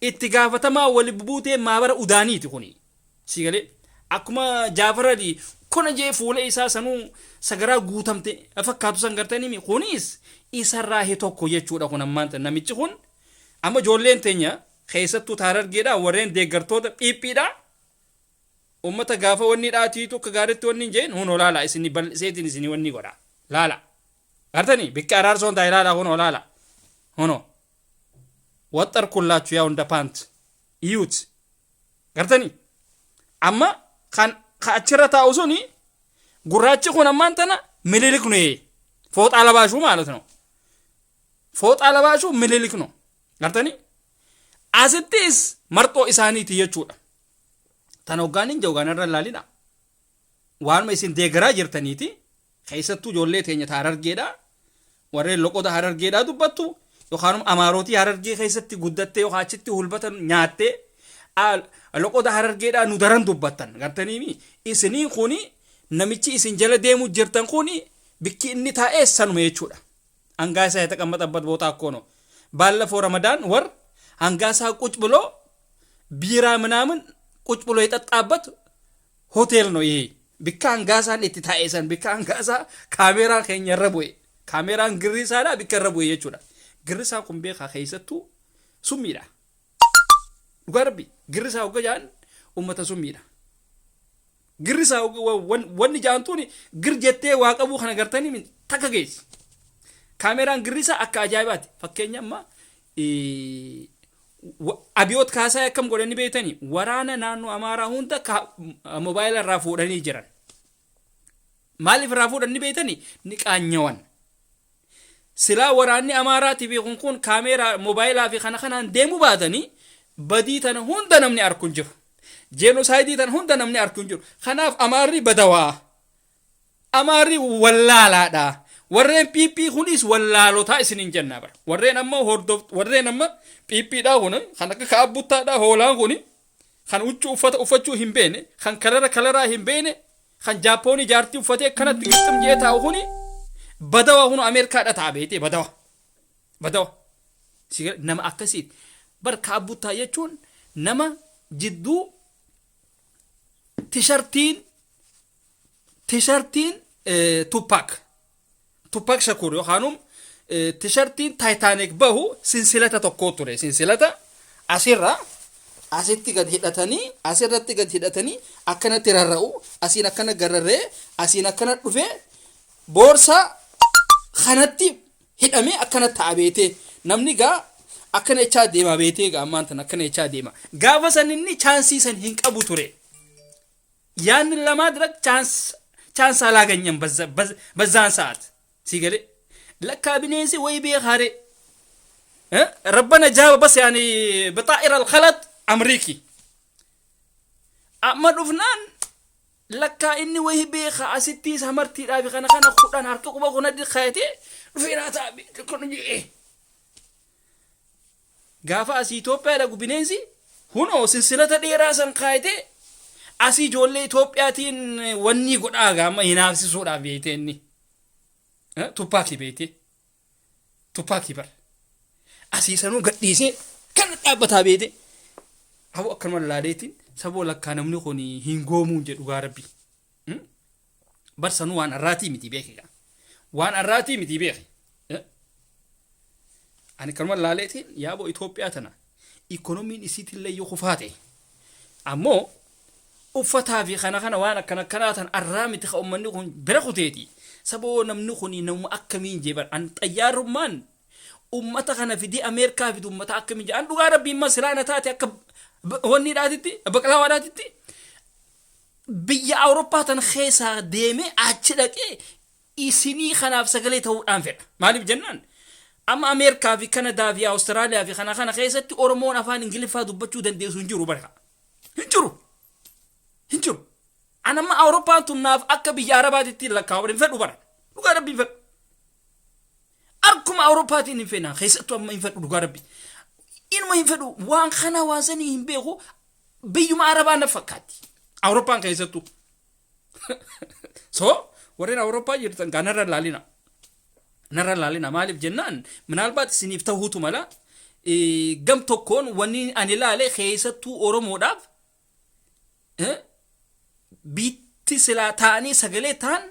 itti gaafatamaa wali bubuutee maabara udaaniiti kuni sigalee akkuma Jaafarali kuna jee fuula isaa sanuu sagaraa guutamte fakkaatu san gartanii kunis isarraa he tokko jechuudha kun ammaanta namichi kun amma ijoolleen teenya keessattuu Harargeedhaa warreen deeggartoota phiiphiidhaa ummata gaafa wanni dhaatiitu akka gaaritti wanni jeen hunoo laala isin bal'iseetiin isin wanni godha laala gartanii bikka araarsoon taa'e laala hunoo laala hunoo waxxar kullaachuu yaa hunda paant iyuut gartanii amma kan achirra taa'u suni gurraachi kun ammaan tana mililiknu fooxaa labaashuu ማለት ነው fooxaa labaashuu mililiknu gartanii asittis marxoo isaaniiti jechuudha tan hoggaaniin jawgaanarra laalina waanuma isin deeggaraa jirtaniiti keessattuu ijoollee teenya Harargeedhaa warreen loqota Harargeedhaa dubbattu yookaan Amaarootii Harargee keessatti guddattee yookaan achitti hulbatan nyaattee loqota Harargeedhaa nu daran dubbattan gartanii isinii kuni namichi isin jala deemu jirtan kuni bikki inni taa'ee sanuma jechuudha hangaasaa የተቀመጠበት ቦታ እኮ ነው ባለፈው ረመዳን ወር hangaasaa ቁጭ ብሎ ቢራ ምናምን ቁጭ ብሎ የጠጣበት ሆቴል ነው ይሄ bikka hangaasaan itti taa'esan bikka hangaasaa kaameeraa keenya irra bu'e kaameeraan girrisaadhaa bikka irra bu'e jechuudha girrisaa kun beekaa keessattuu summiidha dhugaa rabbi girrisaa hogga jaan ummata summiidha girrisaa wanni jaantuuni gir jettee waa qabuu kana gartanii takka geessi kaameeraan girrisaa akka ajaa'ibaati fakkeenya amma abiyoot kaasaa akkam godhanii beeytanii waraana naannoo Amaaraa hunda moobaayila irraa fuudhanii jiran maaliif irraa fuudhanii beeytanii ni qaanyawan silaa waraanni Amaaraatiif kun kaameeraa moobaayilaa fi kanaan deemu baatanii badii tana hunda namni arku hin jiru jenosaayidii tana hunda namni arku hin jiru kanaaf Amaarri badawaa Amaarri wallaalaadha warreen piippii kunis wallaalotaa isinin jennaa bara warreen amma piippiidhaa kun kan akka kaabbuttaadhaa hoolaan kun kan huccuu uffachuu hin beene kan kalaraa hin beene kan Jaappoonii jaartii uffatee akkanatti gixxum jee taa'u kun badawa kun Ameerikaadha ta'a beetee badawa nama akkasiiti bar kaabbuttaa jechuun nama jidduu tishartiin Tupac Shakur yookaanum tishartiin Titanic bahu sinsilata tokko ture sinsilata asitti gad hidhatanii asirratti gad hidhatanii akkanatti rarra'u asiin akkana gararree asiin akkana dhufee boorsaa kanatti hidhamee akkana ta'a beetee namni gaa akkana echaa deema beetee gaa ammaan tan akkana echaa deema gaafa san inni chaansii san hin qabu ture yaanni lamaa diraq chaansa alaaganyan bazzaan sa'at سيقالي لكا بنيسي ويبي خاري ربنا جاب بس يعني بطائر الخلط أمريكي أما دفنان لكا إني ويبي خاسيتي سمرتي رابي خانا خودان هاركو بخونا دي خايتي رفينا تابي تكون جي gaafa asii Itoophiyaa dhaqu bineensi hunoo silsilata dheeraa san kaayatee asii ijoollee Itoophiyaatiin wanni godhaa gaama hinaafsisuudhaaf beeyte inni tuppaakii beeyte tuppaakii bar asii sanuu gadhiisee kan dhaabbataa beeyte hawa akkanuma laaleetiin saboo lakkaa namni kun hin goomuun jedhu gaa rabbi bar sanuu waan arraatii miti beekiga waan arraatii miti beeki ani kanuma laaleetiin yaaboo Itoophiyaa tana ikonomiin isiitillee yoo kufaate ammoo uffataa fi kana waan akkana tan arraa miti ka ummanni kun bira kuteeti saboo namni kun nama akkamiin jeebar an xayyaarummaan ummata kana fidi Ameerikaa fi ummata akkamiin jee an dhugaa rabbiin masiraana taate akka wanni dhaatitti baqlawaa dhaatitti biyya Awurooppaa tan keessaa deemee achi dhaqee isinii kanaaf sagalee ta'uudhaan fedha maaliif jennaan amma Ameerikaa fi Kanadaa fi Awustiraaliyaa fi kana keessatti Oromoon afaan Ingiliffaa dubbachuu dandeessu hin jiru barka hin jiru anamma Awurooppaan tunnaaf akka biyya Arabaatitti lakkaa'uudhaan fedhu bara dhugaa rabbiin fedhu arkuma Awurooppaatiin hin fedhan keessattuu amma hin fedhu dhugaa rabbi inuma hin fedhu waan kana waan sanii hin beeku biyyuma Arabaa na fakkaatti Awurooppaan keessattuu so warreen Awurooppaa jirtan kanarra laalina narra laalina maaliif jennaan minaalbaat isiniif ta'uutu mala gam tokkoon wanni ani laale keessattuu Oromoodhaaf biitti silaa ta'anii sagalee ta'an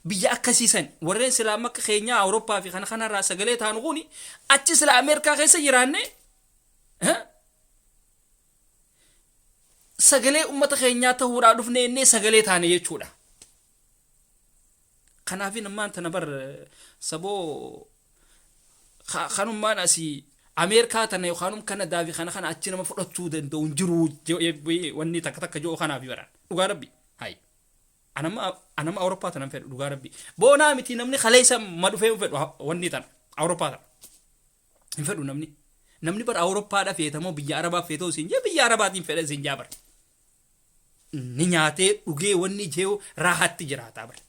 biyya akkasiisan warreen silaa makka keenyaa Awurooppaa fi kanarraa sagalee ta'an kuni achi silaa Ameerikaa keessa jiraanne sagalee ummata keenyaa ta'uudhaa dhufne innee sagalee taane jechuudha kanaafin ammaan tana bar saboo kanummaan asii Ameerikaa tana yookaan Kanadaa fi kana achi nama fudhachuu danda'u hin jiru wanni takka joo kanaaf baran dhugaa rabbi hay anama Awurooppaa tana fedhu dhugaa rabbi boonaa miti namni khaleessa ma dhufee fedhu wanni tana Awurooppaa tana hin fedhu namni bar Awurooppaadha feetamoo biyya Arabaa feetoo siin jee biyya Arabaatiin fedha siin jaabar ni nyaatee dhugee wanni jeewu raahatti jiraataa bar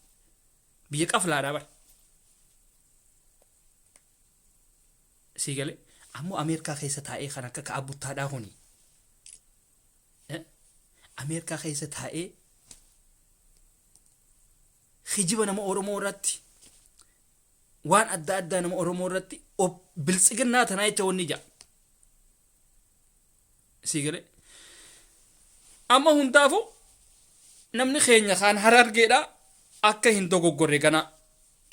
biyya qaflaadhaa bar siigale ammoo Ameerikaa keessa taa'ee kan akka ka'abuttaadhaa kuni Ameerikaa keessa taa'ee hijiba nama Oromoo irratti waan adda nama Oromoo irratti biltsiginnaa tanaa jecha wanni jaa siigale amma hundaafu namni keenya kaan Harargeedhaa akka hin dogoggorre kana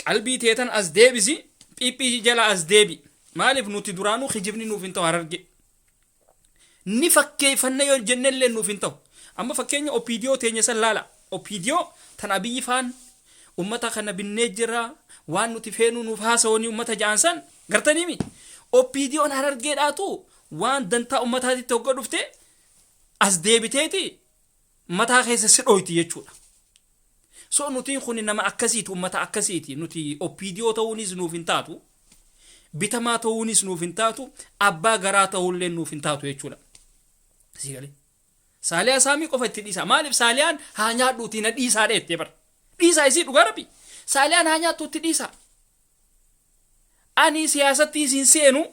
qalbii teetan as deebisi phiphii jala as deebi maaliif nuti duraanuu hijibni nuuf hin ta'u Hararge ni fakkeeffanna yoo jennellee nuuf hin ta'u amma fakkeenya Opiidiyoo teenya san laala Opiidiyoo tan Abiyyi faan ummata kana binnee jira waan nuti feenuu nuuf haasawanii ummata jaansan gartaniimi Opiidiyoon Harargeedhaatu waan dantaa ummataatitti hogga dhufte as deebiteeti mataa keessa si dhoyti jechuudha so nuti kun nama akkasiiti ummata akkasiiti nuti Opiidiyoo ta'uunis nuuf hin taatu bitamaa ta'uunis nuuf hin taatu abbaa garaa ta'uullee nuuf hin taatu jechuudha siigale Saaliyaa Saamii qofa itti dhiisa maaliif Saaliyaan haa nyaadhuutii na dhiisaa dheettee bar dhiisaa isii dhugaa rabbi Saaliyaan haa nyaattuutti dhiisa ani siyaasatti isin seenu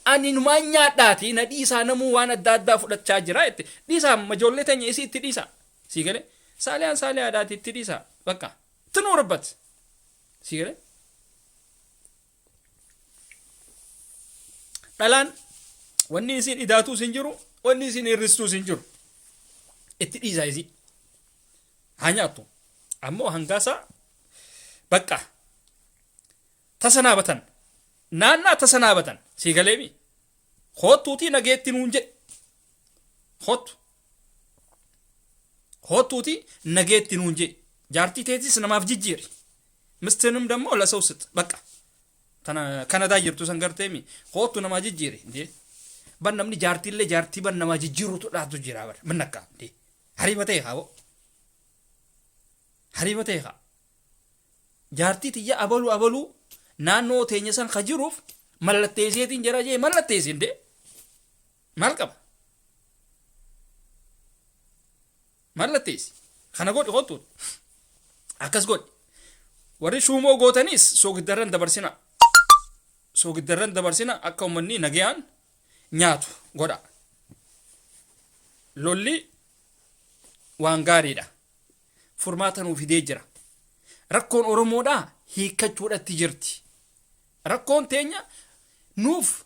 ani numaan nyaadhaati na dhiisaa namuu waan adda fudhachaa jira jette dhiisaa majoollee teenya isii itti dhiisa siigale Saaliyaan Saaliyaadhaati itti dhiisa bakka tinuu rabbat siigale dhalaan wanni isin idaatuu sin jiru wanni isin irristuu sin jiru itti dhiisaa isii haa nyaattu ammoo hangaasa bakka tasanaabatan naannaa tasanaabatan siigaleemi hoottuutii nageetti nuun jedhe hoottuutii nageetti nuun jedhe jaartii teetis namaaf jijjiiri mistinum dammoo la sawsit bakka tana Kanadaa jirtu san garteemi hoottu namaa jijjiiri ndee ban namni jaartiillee jaartii ban namaa jijjiirutu dhaatu jira bar minnakka ndee hariba ta'e haa hariba ta'e haa jaartii tiyya abaluu naannoo teenya san kajiruuf mallatteeseetiin jira jee mallatteesin de maal qaba mallatteesi kana godhi hoottu akkas godhi warri shuumoo gootanis soogiddarran dabarsina akka ummanni nagayaan nyaatu godha. Lolli waan gaariidha. Furmaata nuuf fidee jira. Rakkoon Oromoodhaa hiikkachuudhatti jirti. Rakkoon teenya nuuf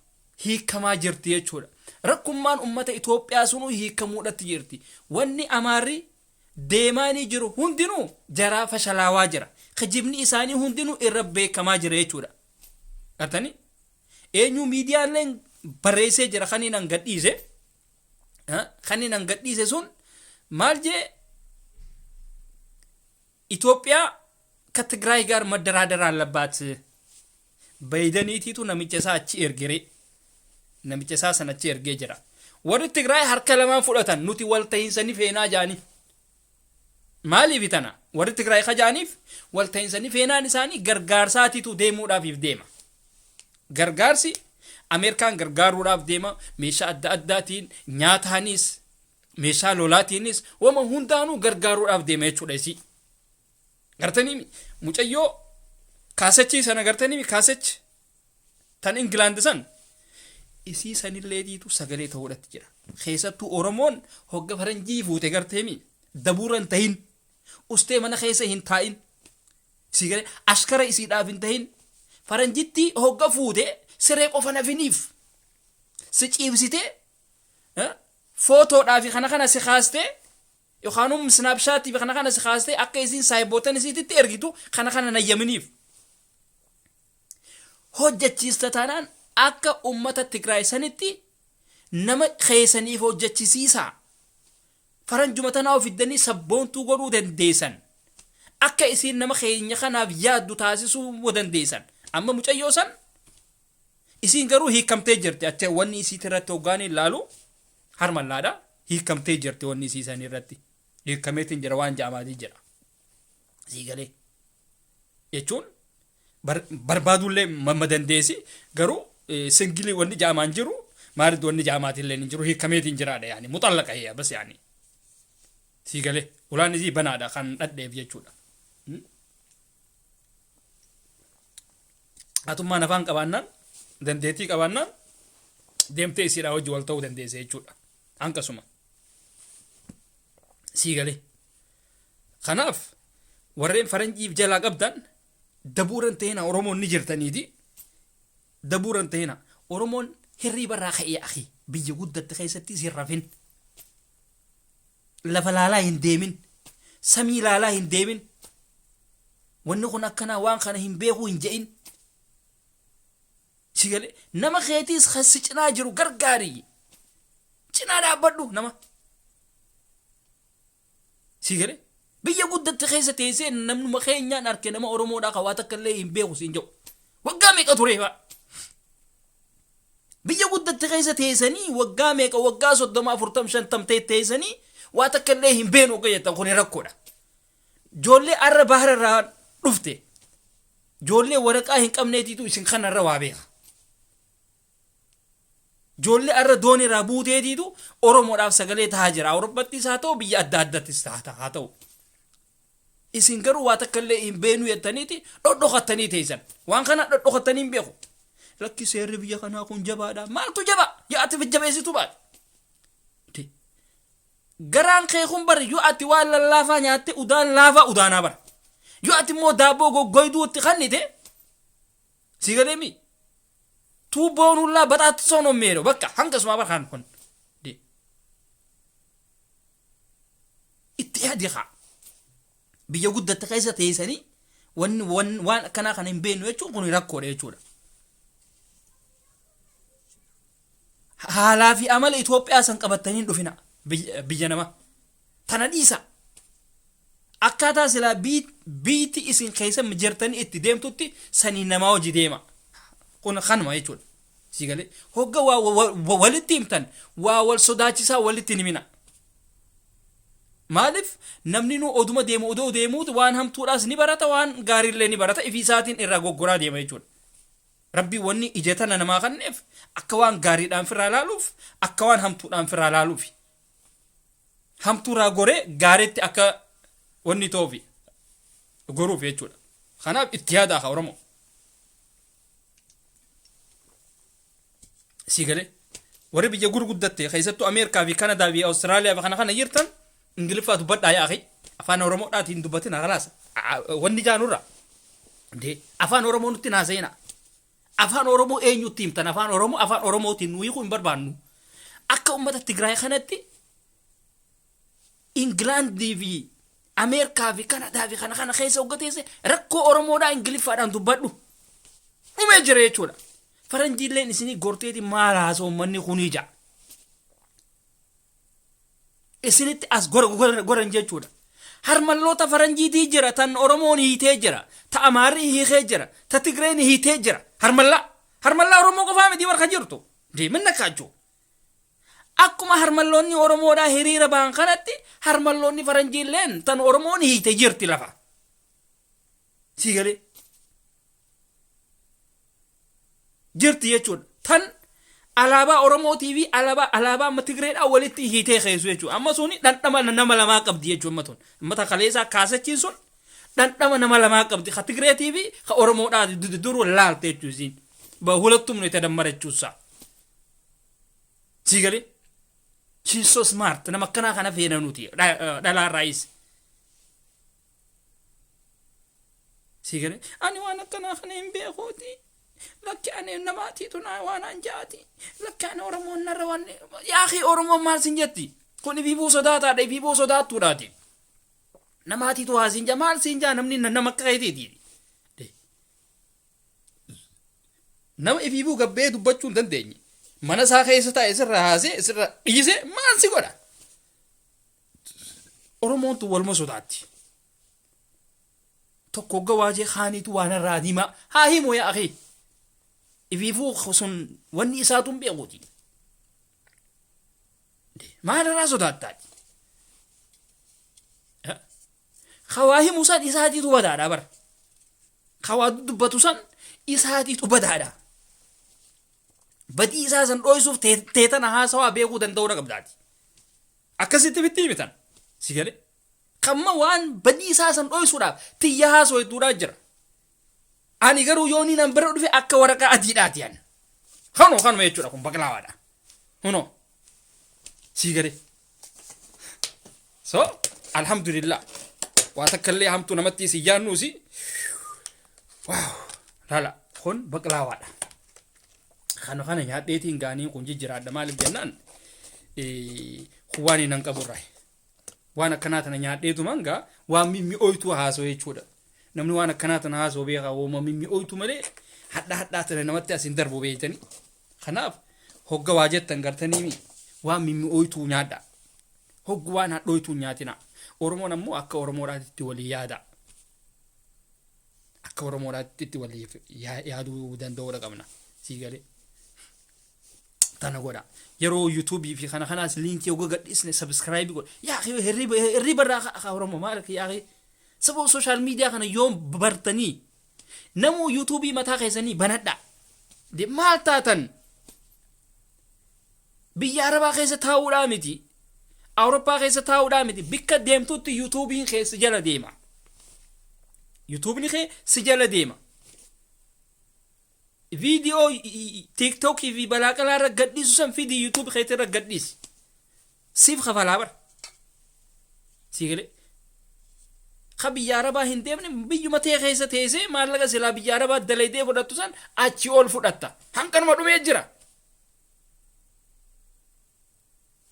hiikkamaa jirti jechuudha. Rakkummaan ummata Itoophiyaa sunuu hiikkamuudhatti jirti. Wanni Amaarri deemaanii jiru hundinuu jaraa fashalaawaa jira. Kijibni isaanii hundinuu irra beekamaa jira jechuudha. Gartanii eenyu miidiyaaleen barreessee jira kaniin an gadhiise. Kaniin an gadhiise sun maal jee Itoophiyaa ka Tigraay gaar madaraadara labbaat baydaniitiitu namicha isaa achi ergere. Namicha isaa sana achi ergee jira. Warri Tigraay harka lamaan fudhatan nuti walta'iinsanii feenaa jaanii. Maaliif tana? Warri Tigraay kajaaniif walta'iinsanii feenaan isaanii gargaarsaatiitu deemuudhaaf deema. Gargaarsi Ameerikaan gargaaruudhaaf deema. Meeshaa adda addaatiin nyaataanis meeshaa lolaatiinis wama hundaanuu gargaaruudhaaf deema jechuudha isii. Gartanii mucayyoo kaasachi sana gartanii kaasachi tan Ingilaand san isii sanilleetiitu sagalee ta'uudhatti jira. Keessattuu Oromoon hogga faranjii fuute garteemi dabuuran tahin ustee mana keessa hin taa'in sigalee ashkara isiidhaaf hin tahin faranjitti hogga fuute siree qofa nafiniif si ciibsitee footoodhaaf kana si kaastee yookaan snapchat fi kana si kaastee akka isiin saayibootan isiitti ergitu kana nayyaminiif hojjechiista taanaan akka ummata Tigraay sanitti nama keessaniif hojjechisiisa. Faranjuma tanaa ofiddanii sabboontuu godhuu dandeessan. Akka isiin nama keenya kanaaf yaaddu taasisuu dandeessan. Amma mucayyoo san isiin garuu hiikamtee jirti. Achee wanni isii irratti hoggaan ilaalu harmallaadha. Hiikamtee jirti wanni isii san irratti. Hiikameetiin jira waan jaamaatii jira. Siigalee jechuun barbaadullee mamma dandeessi garuu singilii wanni jaamaan jiru maarid wanni jaamaatillee hin jiru hiikameetiin jiraadha yaani muxallaqa hee bas yaani. Siigalee ulaan isii banaadha kan dhadheef jechuudha. Atummaan afaan qabaannaan dandeettii qabaannaan deemtee isiidhaa hojii wal ta'uu dandeesse jechuudha. Hankasuma. Siigalee. Kanaaf warreen faranjiif jalaa qabdan dabuuran ta'ina Oromoon ni jirtaniiti. Dabuuran ta'ina Oromoon hirriba irraa ka'ee akhi biyya guddatti keessatti si rafin. Lafa laalaa hin deemin. Samii laalaa hin deemin. Wanni kun akkanaa waan kana hin beekuu hin je'in. Siigalee nama keetiis khassi cinaa jiru gargaarii. Cinaa dhaabbadhu nama. Siigalee biyya guddatti keessa teessee namnuma keenyaan arke nama Oromoodhaa ka waa takka illee hin beeku siin jedhu. Waggaa meeqa ture fa? Biyya guddatti keessa teessanii waggaa meeqa waggaa 30 40 50 teessanii waa takka illee hin beenu jettan kun rakkoodha. Ijoollee arra bahara irraa dhufte. Ijoollee waraqaa hin qabneetiitu isin kanarra waa beeka. Ijoollee arra doonii irraa buuteetiitu Oromoodhaaf sagalee tahaa jira. Awurooppaattis haa ta'u biyya adda addaattis haa ta'u. Isin garuu waa takka illee hin beenu jettaniiti dhodhokattanii teessan. Waan kana dhodhokattanii hin beeku. Lakki seerri biyya kanaa kun jabaadha. Maaltu jaba? Yaa'atti jabeessitu baate. Garaan kee kun bari yoo ati waan lallaafaa nyaatte udaan laafaa udaanaa bara. Yoo ati immoo daabboo goggoyduutti kannite siigalee mi? Tuubboon hullaa baxaatti soon ommeedho bakka hangasuma bara kan kun. Itti yaadi haa. Biyya guddatti keessa teessanii waan akkanaa kana hin beeknu jechuun kun rakkoodha jechuudha. Haalaa fi amala Itoophiyaa san qabatanii dhufina biyya nama. Tana dhiisa. Akkaataa silaa biitti isin keessa jirtanii itti deemtutti sanii namaa hojii deema. Kun kanuma jechuudha. Siigalee hogga walitti himtan waa wal sodaachisaa walitti himina. Maaliif namni nu oduma deemu odoo deemuutu waan hamtuudhaas ni barata waan gaariillee ni barata ifiisaatiin irraa goggoraa deema jechuudha. Rabbi wanni ijatana namaa kanneef akka waan gaariidhaan firraa laaluuf akka waan hamtuudhaan firraa laaluuf. Hamtuuraa goree gaariitti akka wanni toofi goruuf jechuudha. Kanaaf itti yaadaa haa Oromoo. Siigalee warri biyya gurguddatte keessattuu Ameerikaa fi Kanadaa fi Awustiraaliyaa fi kana jirtan Ingiliffaa dubbadhaa yaa akhi afaan Oromoodhaatiin dubbatina khalaas wanni jaanurra de afaan Oromoo nutti naasayina afaan Oromoo eenyutti himtan afaan Oromootiin nuyi kun barbaannu akka ummata Tigraay kanatti Ingilandi fi Ameerikaa fi Kanadaa fi kana keessa hoggateesse rakkoo Oromoodhaa Ingiliffaadhaan dubbadhu dhumee jira jechuudha. Faranjiilleen isinii gorteeti maal haasoo manni kunii ja'a. Isinitti as goran jechuudha. Harmalloota faranjiitii jira tan Oromoon hiitee jira ta Amaarri hiikee jira ta Tigreen hiitee jira harmallaa Oromoo qofaa miti warra jirtu deemanna kaachuu. Akkuma harmalloonni Oromoodhaa hiriira ba'an kanatti harmalloonni faranjiilleen tan Oromoon hiitee jirti lafa. Siigalee jirti jechuudha. Tan alaabaa Oromoo TV alaabaa Tigreedhaa walitti hiitee keessu jechuudha. Amma suni dhandhama nama lamaa qabdi jechuudha amma tun. Mata kaleessaa kaasachiin sun dhandhama nama lamaa qabdi. Ka Tigree TV ka Oromoodhaa duruu laalte jechuudha isiin. Hulattum nuti dammara jechuudha. Siigalee she's so smart nama akkanaa kana feena nuti dhalaa raayis. Siigalee ani waan akkanaa kana hin beekuuti. Lakki ani namaati tuna waan anjaati lakki ani Oromoon narra waan yaa akhi Oromoon maal sin jetti kun ififuu sodaataadha ififuu sodaattuudhaati namaati tu haasin jaa maal sin jaa namni nama akka keetiiti nama ififuu gabbee dubbachuu hin dandeenye mana isaa keessa taa'e sirra haasee sirra dhiise maal si godha Oromoon tu walma sodaatti tokko gawaajee haaniitu waan irraa diimaa haa himoo yaa akhi ififuu sun wanni isaatuun beekuuti. Maal irraa sodaattaati? Khawaa himu san isaatiitu badaadha bara. Khawaa dubbatu san isaatiitu badaadha. Badii isaa san dho'isuuf teetana haasawaa beekuu danda'uu qabdaati. Akkasitti bitti bitan. Si galee? Kamma waan badii isaa san dho'isuudhaaf tiyya haasoo hedduudhaa jira. Ani garuu yooni nan bira dhufe akka waraqaa adiidhaati yan. Kanuma jechuudha kun baqlaawaadha. Huno. Siigare. So, alhamdulillah. Waa takkallee hamtuu namatti si yaannuusi. Waaw. Lala kun baqlaawaadha. Kana nyaadheetiin gaanii kun jijjiraadha maaliif jennaan waan nan qaburraa. Waan akkanaa tana nyaadheetu manga waan mi'ooytuu haasoo jechuudha. Namni waan akkanaa tana haasoo beekaa wooma mi'ooytu malee hadhaa tana namatti asin darbu beeytanii. Kanaaf hogga waa jettan gartanii waan mi'ooytuu nyaadha. Hoggu waan hadhooytuu nyaatina. Oromoon ammoo akka Oromoodhaatti walii yaada. Akka Oromoodhaatti walii yaaduu danda'uudha qabna. Siigalee. Tana godha. Yeroo YouTube fi kanaas linkii hogga gadhiisne subscribe godha. Yaa hirriba irraa Oromoo maal yaa sabo social media kana yoom bartanii namu YouTube mataa keessanii banadha. De maal taatan biyya Arabaa keessa taa'uudhaa miti. Awurooppaa keessa taa'uudhaa miti. Bikka deemtutti YouTubein keessa jala deema. YouTubein keessa jala deema. Video TikTok fi balaqalaa irra gadhiisu san fidi YouTube keessa irra gadhiisi. Siif kafalaa bar. Siigalee. Biyya Arabaa hin deemne biyyuma ta'e keessa teessee maallaqa silaa biyya Arabaa dalaydee fudhattu san achi ol fudhatta. Hanqanuma dhumee jira.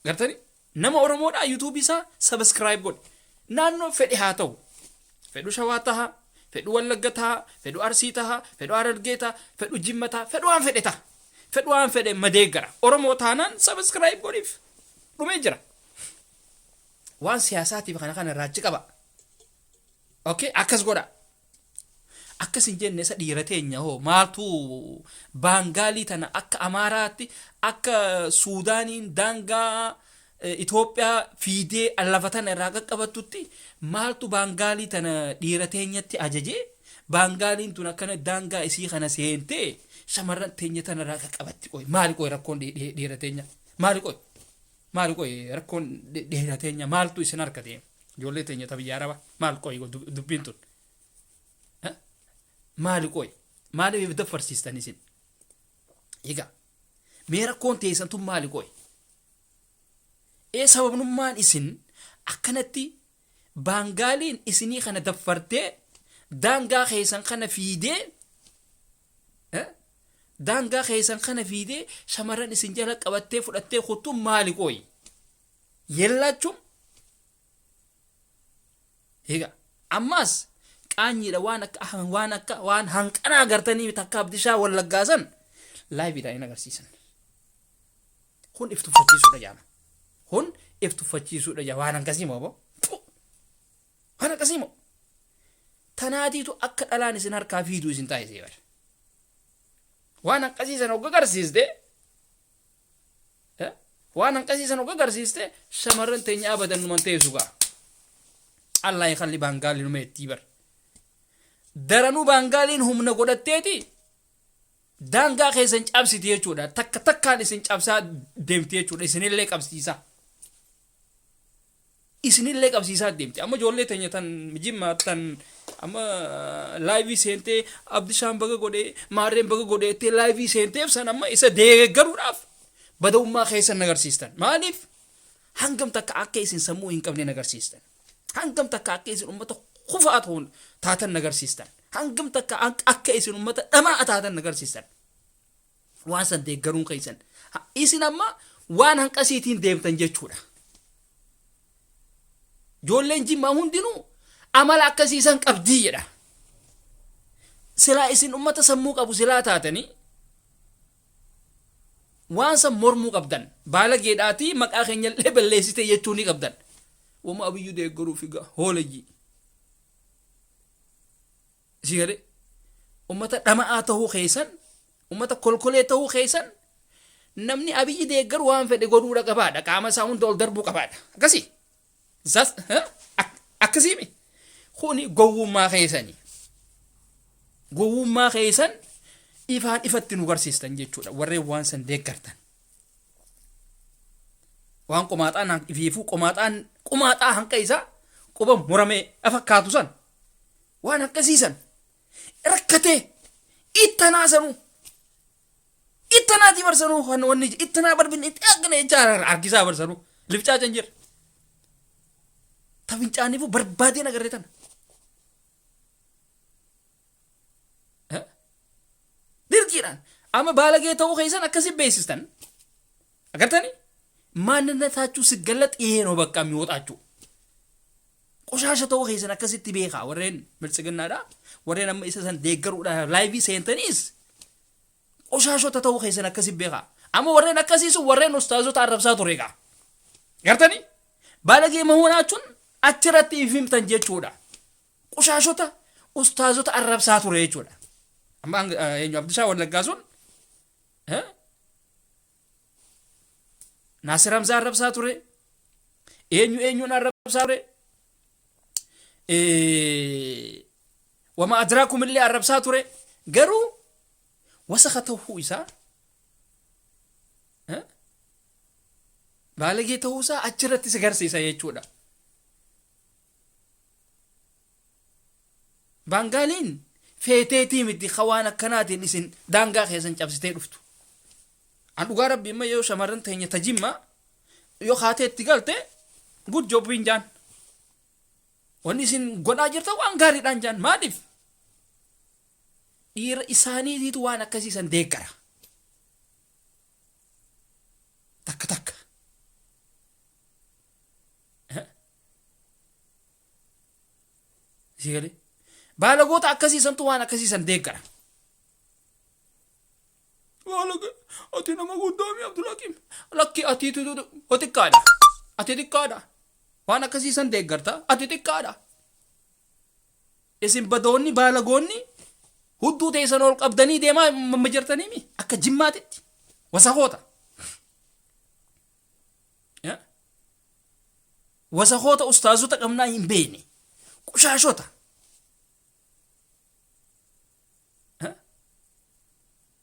Gartani nama Oromoodhaa YouTube isaa subscribe godhe. Naannoo fedhe haa ta'u. Fedhu Shawaa taha, fedhu Wallagga taha, fedhu Arsii taha, fedhu Harargee taha, fedhu Jimma taha, fedhu waan fedhe taha. Fedhu waan fedhe madeeggara. Oromoo taanaan subscribe godhiif. Dhumee jira. Waan siyaasaatiif kana raachi qaba. Okay, akkas godha. Akkas hin jenne isa dhiira teenya hoo maaltu Baangaalii tana akka Amaaraatti akka Suudaaniin daangaa Itoophiyaa fiidee lafa tana irraa qaqqabattutti maaltu Baangaalii tana dhiira teenyatti ajajee Baangaaliin tun akkana daangaa isii kana seentee shamarran teenya tana irraa qaqqabatti qoy maali qoy rakkoon dhiira teenya maali qoy rakkoon dhiira teenya maaltu isin harkatee ijoollee teenya tabiyyaa Arabaa maal qoy dubbiin tun maali qoy maaliif dafarsiistan isin egaa mee rakkoon teessan tun maali qoy sababnummaan isin akkanatti baangaaliin isinii kana daffartee daangaa keessan kana fiidee daangaa keessan kana fiidee shamarran isin jala qabattee fudhattee kuttuun maali qoy yellaachum higa ammas qaanyiidha waan hanqanaa agartanii takka abdishaa wallaggaasan laayiviidhaan hin agarsiisan kun iftuffachiisuudha jaama kun iftuffachiisuudha jaama waan akkasii moo waan akkasii moo tanaatiitu akka dhalaan isin harkaa fiiduu isin taa'isee bara waan akkasiisan hogga agarsiiste waan akkasiisan hogga agarsiiste shamarran teenya abadan numan teessu ga'a Allah yakhalli baangaaliin uma ettii bara daranuu baangaaliin humna godhatteeti daangaa keessan cabsiti jechuudha takka takkaan isin cabsaa deemti jechuudha isinillee qabsiisaa deemti amma ijoollee teenya tan jimmaa tan amma laayivii seentee abdishaan baga godhee maarreen baga godheettee laayivii seenteef san amma isa deeggaruudhaaf bada'ummaa keessan agarsiistan maaliif hangam takka akka isin sammuu hin qabne agarsiistan hangam takka akka isin ummata kufaa taatan agarsiistan hangam takka akka isin ummata dhamaa taatan agarsiistan waan san deeggaruun keessan isin amma waan hanqasiitiin deemtan jechuudha ijoolleen jimmaa hundinuu amala akkasiisan qabdii jedha silaa isin ummata sammuu qabu silaa taatanii waan san mormuu qabdan baalageedhaatii maqaa keenyallee balleessite jechuu ni qabdan wama abiyyuu deeggaruuf egaa hoolajii si gade ummata dhama'aa tahuu keessan ummata kolkolee tahuu keessan namni abiyyi deeggaru waan fedhe godhuudha qabaadha qaama isaa hunda ol darbuu qabaadha akkasiimi kuni gowwummaa keessan ifaan ifatti nu garsiistan jechuudha warreen waan san deeggartan waan qomaaxaan ifiifuu qomaaxaa hanqa isaa quba muramee afakkaatu san waan akkasiisan rakkatee ittanaati barsanuu wanni ittanaa barbinni itti akkana jechaa harkisaa barsanuu lifcaa can jira tafincaaniifuu barbaadeen agarree tana dirqiidhaan amma baalagee ta'uu keessan akkasi beeksistan agartanii maannataachuu sigalla xiyeenoo bakka mi'ootaachuu qoshasha ta'uu keessan akkasitti beekaa warreen biltsiginnaadha warreen amma isa san deeggaruudha laayivii seentaniis qoshashota ta'uu keessan akkasitti beekaa amma warreen akkasiisu warreen ustaazota arrabsaa ture egaa gartanii baalagee mahuunaachuun achirratti ifimtan jechuudha qoshashota ustaazota arrabsaa ture jechuudha amma eenyu abdishaa wallaggaa sun Nasir Hamza arrabsaa ture eenyuun arrabsaa ture wama adraakum illee arrabsaa ture garuu wasakha ta'uu isaa baalagee ta'uu isaa achirratti si garsiisa jechuudha baangaaliin feeteetii miti khawaan akkanaatiin isin daangaa keessan cabsitee dhuftu an dhugaa rabbi amma yoo shamarran teenya tajimma yoo haateetti galte good job hin jaan wanni isin godhaa jirta waan gaariidhaan jaan maaliif dhiira isaaniitiitu waan akkasiisan deeggara takka sigale baalagoota akkasiisantu waan akkasiisan deeggara baalaga ati nama guddaami Abdulhakim lakki atiitu xiqqaadha waan akkasiisan deeggarta ati xiqqaadha isin badoonni baalagoonni hudduu teessan ol qabdanii deemaa mammajartaniimi akka jimmaatitti wasahoota ustaazota qabnaa hin beekne qushaashota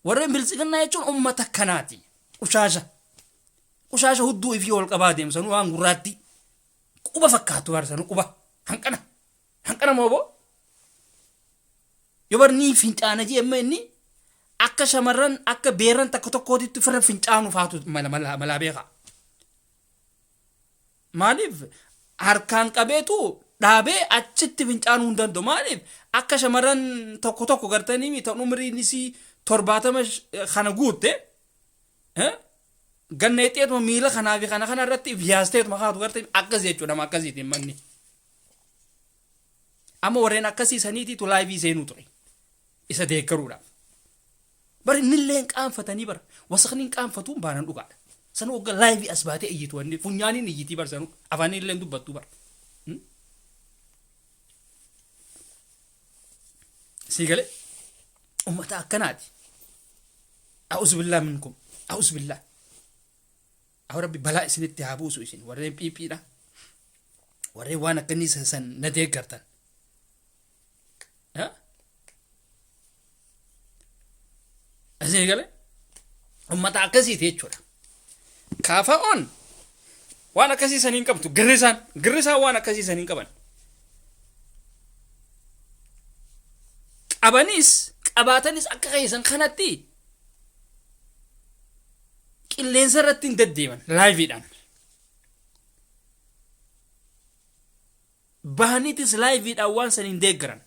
warreen biltsiginnaa jechuun ummata kanaati qushaasha hudduu ifii ol qabaa deemsanu waan gurraatti quba fakkaatu barsanu quba hanqana mooboo yoo barnii fincaana jee amma inni akka shamarran akka beeran takka tokkootitti firra fincaanu faatu mala beeka. Maaliif harkaan qabeetu dhaabee achitti fincaanuu hin danda'u. Maaliif akka shamarran tokko tokko gartanii mita umriinis 70 kana guutte ganneexeetuma miila kanaa fi kana irratti ifyaasteetuma kaatu gartanii akkas jechuudha akkasiitiin manni. Amma warreen akkasii saniitiitu laayivii seenuu ture isa deeggaruudhaaf. Bari innillee qaanfatanii bara wasaqniin qaanfatuun baanan dhugaadha. Sana waggaa laayivii as baatee iyyitu wanni funyaaniin iyyitii barsanu afaanillee dubbattuu bara. Sigalee ummata akkanaati. A'uuzu billaa minkum a'uuzu billaa. Rabbi balaa isinitti haa buusu isin warreen piipiidha. Warreen waan akkanii san na deeggartan. Sigalee ummata akkasiiti jechuudha. Kaafa'oon waan akkasii saniin qabtu girrisaan waan akkasii saniin qaban. Qabanis qabaatanis akka keessan kanatti qilleensa irratti hin deddeeman laayiviidhaan. Bahaniitis laayiviidhaan waan saniin deeggaran.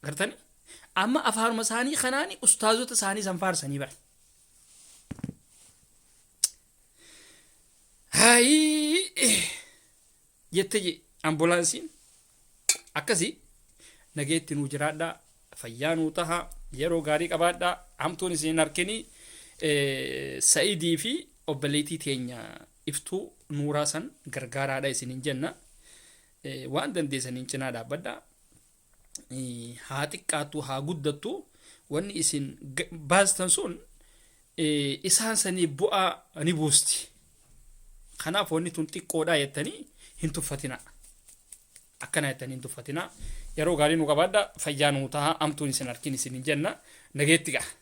Gartani amma afaaruma isaanii kanaani ustaazota isaanii san faarsanii bara. Jettee ambulaansiin akkasii nageetti nuu jiraadhaa fayyaa nuu taha yeroo gaarii qabaadhaa hamtuun isin harkinii Sa'idii fi obboleettii teenya iftuu nuuraa san gargaaraadha isiniin jenna. Waan dandeessaniin cinaa dhaabbadhaa. Haa xiqqaattu haa guddattu wanni isin baastan sun isaan sanii bu'aa ni buusti. Kanaaf wanni tun xiqqoodhaa jettanii hin tuffatinaa. Akkana jettanii hin tuffatinaa. Yeroo gaarii nu qabaadhaa fayyaa nuu taha hamtuun isin harkin isiniin jenna nageetti ga'a.